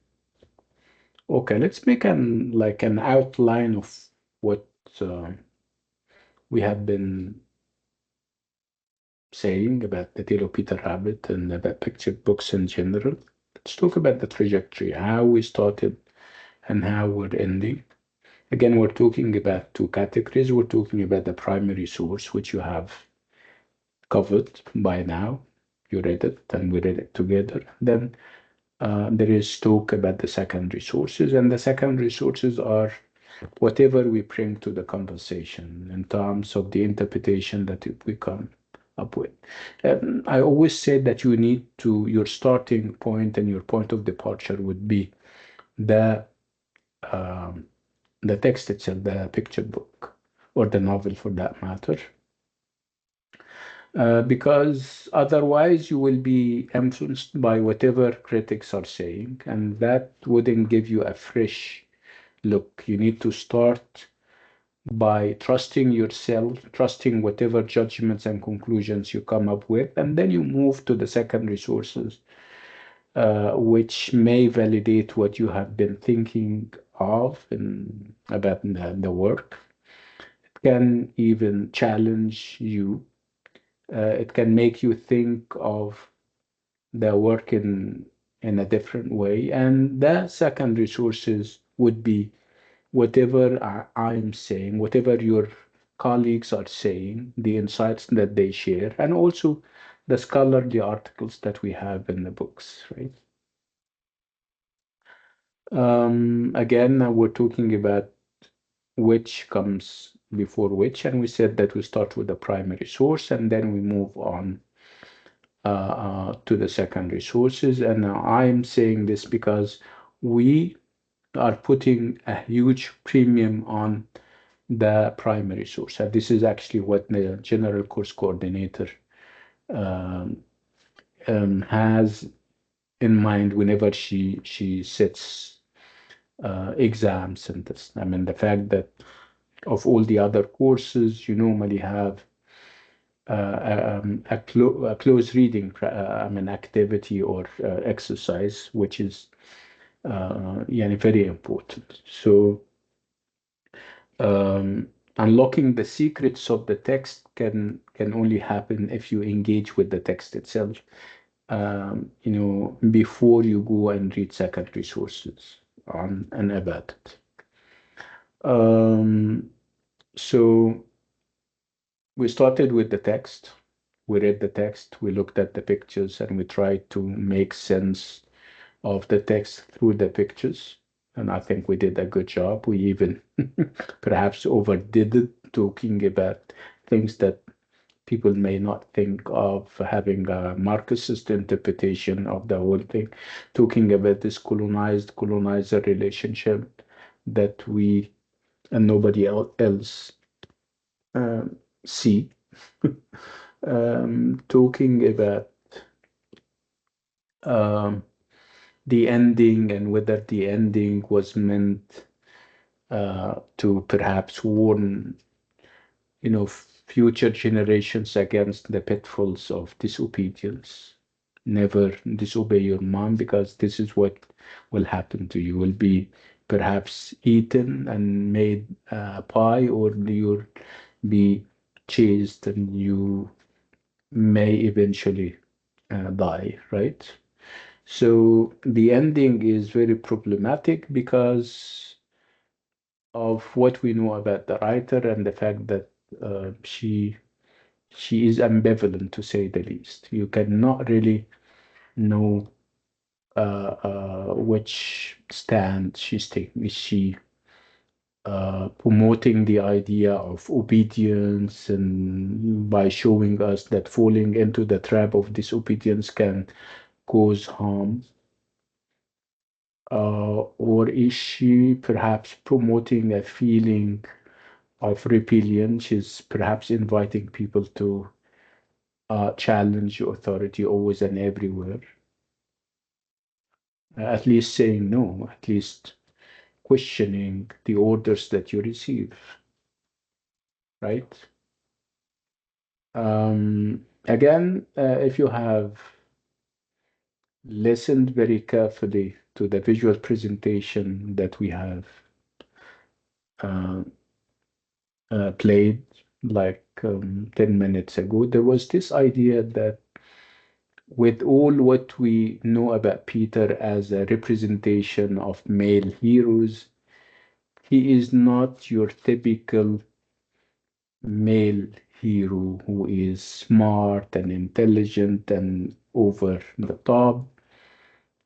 okay, let's make an outline of what uh, we have been saying about the Tale of Peter Rabbit and about picture books in general. Let's talk about the trajectory, how we started and how we're ending. Again, we're talking about two categories. We're talking about the primary source, which you have covered by now. You read it and we read it together. Then there is talk about the secondary sources, and the secondary sources are whatever we bring to the conversation in terms of the interpretation that we come up with. I always say that you need to, your starting point and your point of departure would be the um, the text itself, the picture book, or the novel for that matter. Because otherwise you will be influenced by whatever critics are saying, and that wouldn't give you a fresh look. You need to start by trusting yourself, trusting whatever judgments and conclusions you come up with, and then you move to the secondary sources, which may validate what you have been thinking of and about the work. It can even challenge you. It can make you think of the work in a different way, and the secondary sources would be whatever I'm saying, whatever your colleagues are saying, the insights that they share, and also the scholarly articles that we have in the books, right? Again, we're talking about which comes before which, and we said that we start with the primary source and then we move on to the secondary sources. And now I'm saying this because we are putting a huge premium on the primary source. And this is actually what the general course coordinator um, has in mind whenever she sets exams and this. I mean, the fact that of all the other courses, you normally have a close reading, I mean, activity or exercise, which is yeah, very important. So um, unlocking the secrets of the text can only happen if you engage with the text itself, before you go and read secondary sources on and about it. So we started with the text. We read the text, we looked at the pictures, and we tried to make sense of the text through the pictures. And I think we did a good job. We even perhaps overdid it, talking about things that people may not think of, having a Marxist interpretation of the whole thing, talking about this colonized colonizer relationship that we and nobody else see. Talking about um, the ending and whether the ending was meant to perhaps warn, future generations against the pitfalls of disobedience. Never disobey your mom, because this is what will happen to you. You will be perhaps eaten and made pie, or you'll be chased and you may eventually die, right? So the ending is very problematic because of what we know about the writer and the fact that she is ambivalent, to say the least. You cannot really know which stand she's taking. Is she promoting the idea of obedience and by showing us that falling into the trap of disobedience can cause harm? Or is she perhaps promoting a feeling of rebellion? She's perhaps inviting people to challenge authority always and everywhere. At least saying no, at least questioning the orders that you receive, right? Again, if you have listened very carefully to the visual presentation that we have uh, played like 10 minutes ago, there was this idea that with all what we know about Peter as a representation of male heroes, he is not your typical male hero who is smart and intelligent and over the top.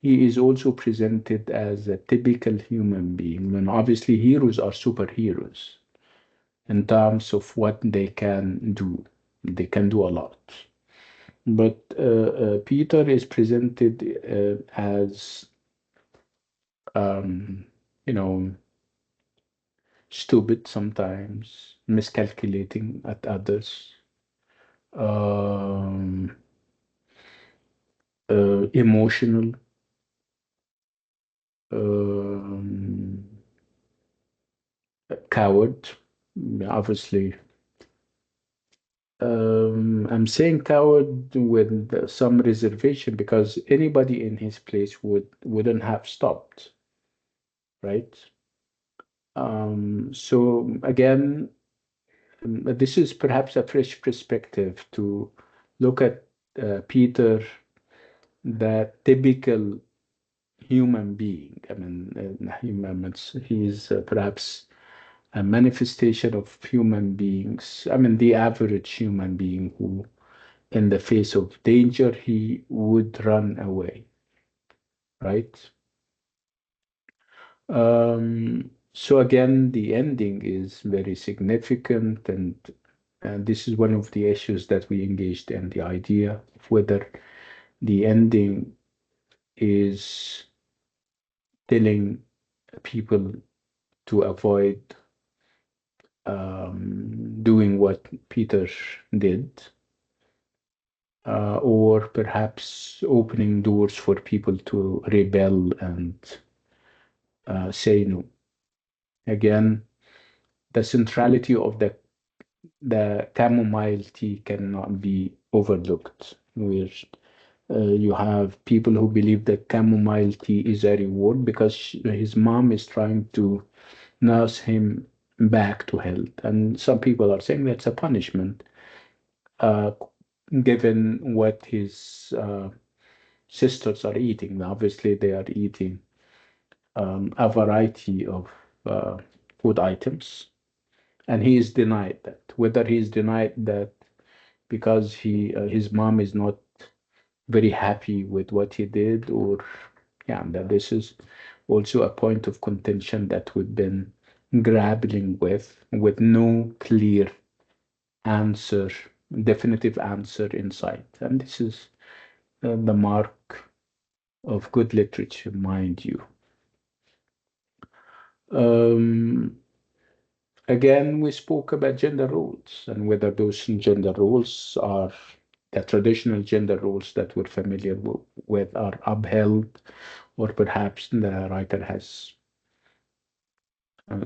He is also presented as a typical human being. And obviously, heroes are superheroes in terms of what they can do. They can do a lot. But Peter is presented as, um, you know, stupid sometimes, miscalculating at others, um, emotional, um, coward. Obviously, I'm saying coward with some reservation because anybody in his place wouldn't have stopped, right? So again, this is perhaps a fresh perspective to look at Peter, that typical human being. I mean, he's perhaps a manifestation of human beings. I mean, the average human being who, in the face of danger, he would run away, right? So again, the ending is very significant, and this is one of the issues that we engaged in, the idea of whether the ending is telling people to avoid doing what Peter did, or perhaps opening doors for people to rebel and say no. Again, the centrality of the chamomile tea cannot be overlooked. Where you have people who believe that chamomile tea is a reward because his mom is trying to nurse him back to health, and some people are saying that's a punishment, uh, given what his sisters are eating. Obviously, they are eating a variety of uh, food items, and he is denied that. Whether he is denied that because his mom is not very happy with what he did, or yeah, that this is also a point of contention that we've been grappling with no clear answer, definitive answer in sight. And this is the mark of good literature, mind you. Um, Again, we spoke about gender roles and whether those gender roles are the traditional gender roles that we're familiar with are upheld, or perhaps the writer has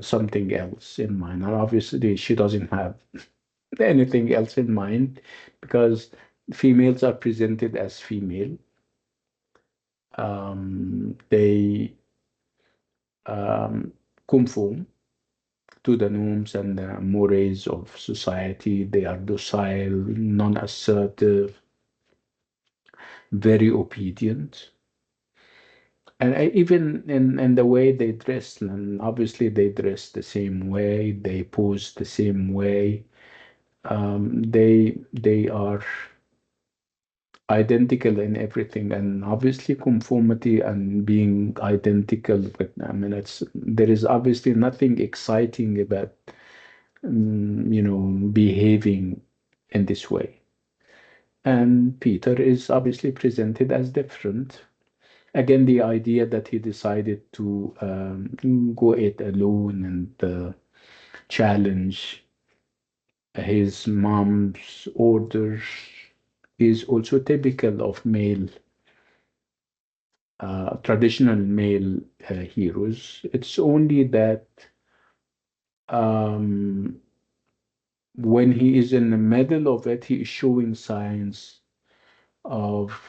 something else in mind. And obviously, she doesn't have anything else in mind because females are presented as female. They conform to the norms and the mores of society. They are docile, non-assertive, very obedient. And even in the way they dress, and obviously they dress the same way, they pose the same way. They are identical in everything, and obviously conformity and being identical. But I mean, there is obviously nothing exciting about behaving in this way. And Peter is obviously presented as different. Again, the idea that he decided to go it alone and challenge his mom's orders is also typical of traditional male heroes. It's only that um, when he is in the middle of it, he is showing signs of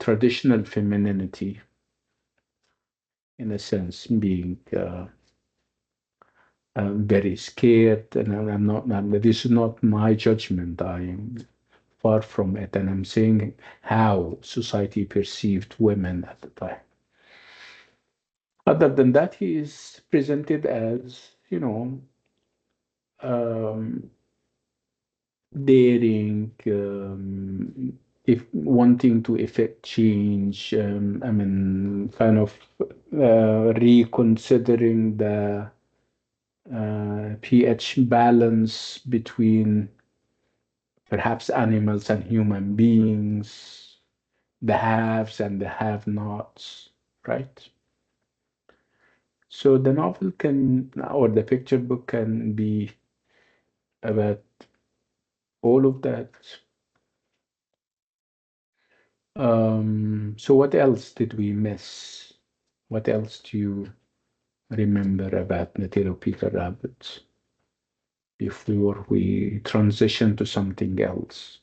traditional femininity, in a sense, being very scared. And I'm not, this is not my judgment. I am far from it. And I'm saying how society perceived women at the time. Other than that, he is presented as, um, daring, if wanting to effect change. I mean, kind of reconsidering the pH balance between perhaps animals and human beings, the haves and the have-nots, right? So the novel can, or the picture book can be about all of that. So what else did we miss? What else do you remember about Little Peter Rabbit before we transition to something else?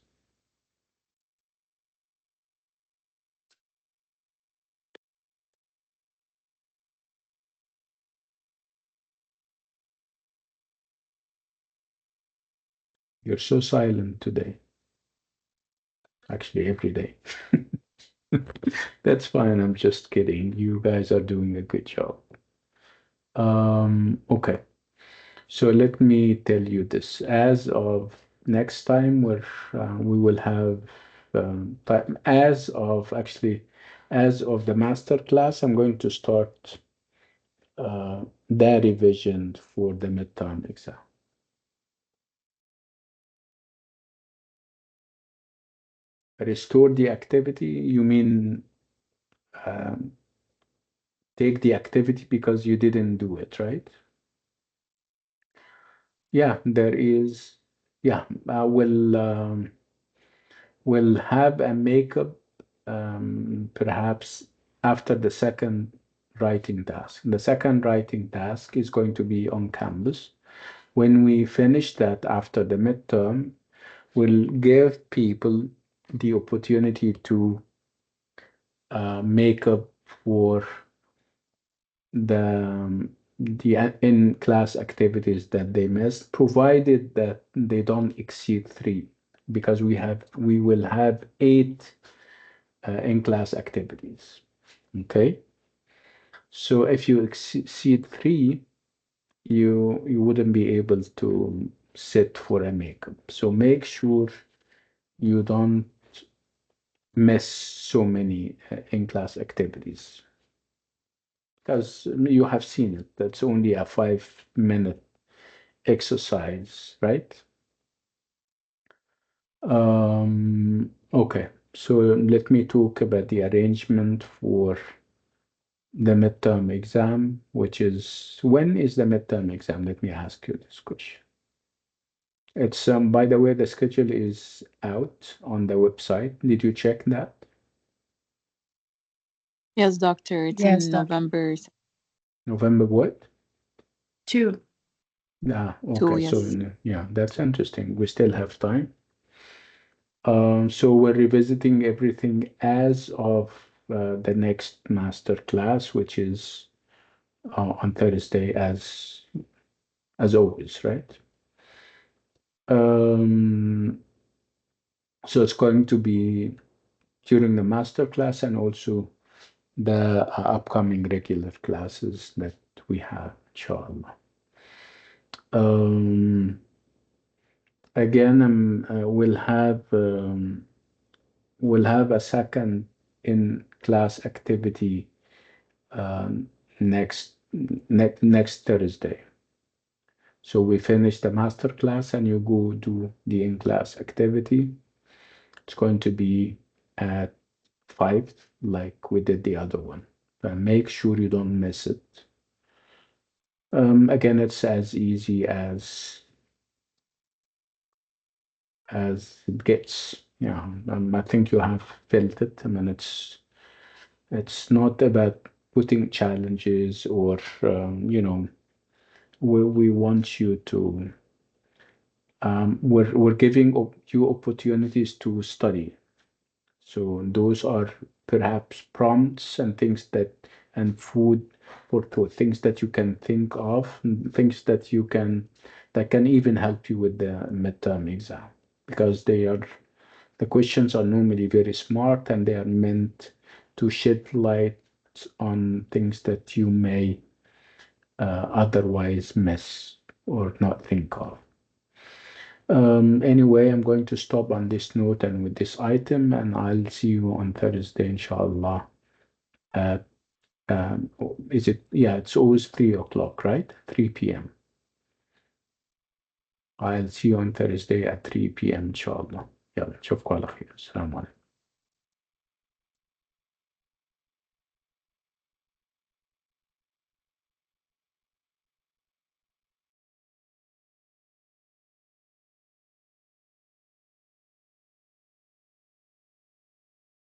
You're so silent today. Actually, every day. That's fine. I'm just kidding. You guys are doing a good job. Okay. So let me tell you this. As of next time, we will have time. As of the master class, I'm going to start the revision for the midterm exam. Restore the activity. You mean um, take the activity because you didn't do it, right? Yeah, there is. Yeah, we'll have a makeup perhaps after the second writing task. The second writing task is going to be on Canvas. When we finish that after the midterm, we'll give people the opportunity to make up for the in-class activities that they missed, provided that they don't exceed 3, because we will have 8 in-class activities. Okay, so if you exceed 3, you wouldn't be able to sit for a makeup. So make sure you don't miss so many in-class activities, because you have seen it. That's only a 5-minute exercise, right? Okay, so let me talk about the arrangement for the midterm exam, which is, when is the midterm exam? Let me ask you this question. It's, by the way, the schedule is out on the website. Did you check that? Yes, doctor. It's Yes, in doctor. November November what? 2. Ah, 2, okay, so yes. yeah, that's interesting. We still have time. So we're revisiting everything as of the next master class, which is on Thursday, as always, right? So it's going to be during the master class and also the upcoming regular classes that we have, inshallah. Again, we'll have we'll have a second in class activity um, next next Thursday. So we finish the master class and you go do the in-class activity. It's going to be at 5 like we did the other one. But make sure you don't miss it. Again, it's as easy as it gets. Yeah, I think you have felt it. I mean, it's not about putting challenges or we want you to we're giving you opportunities to study. So those are perhaps prompts and things that and food for thought, things that you can think of, and things that can even help you with the midterm exam because the questions are normally very smart and they are meant to shed light on things that you may otherwise miss or not think of. Anyway, I'm going to stop on this note and with this item, and I'll see you on Thursday, inshallah. At is it? Yeah, it's always 3 o'clock, right? 3 p.m. I'll see you on Thursday at 3 p.m. inshallah. يلا نشوفكم على خير. السلام عليكم.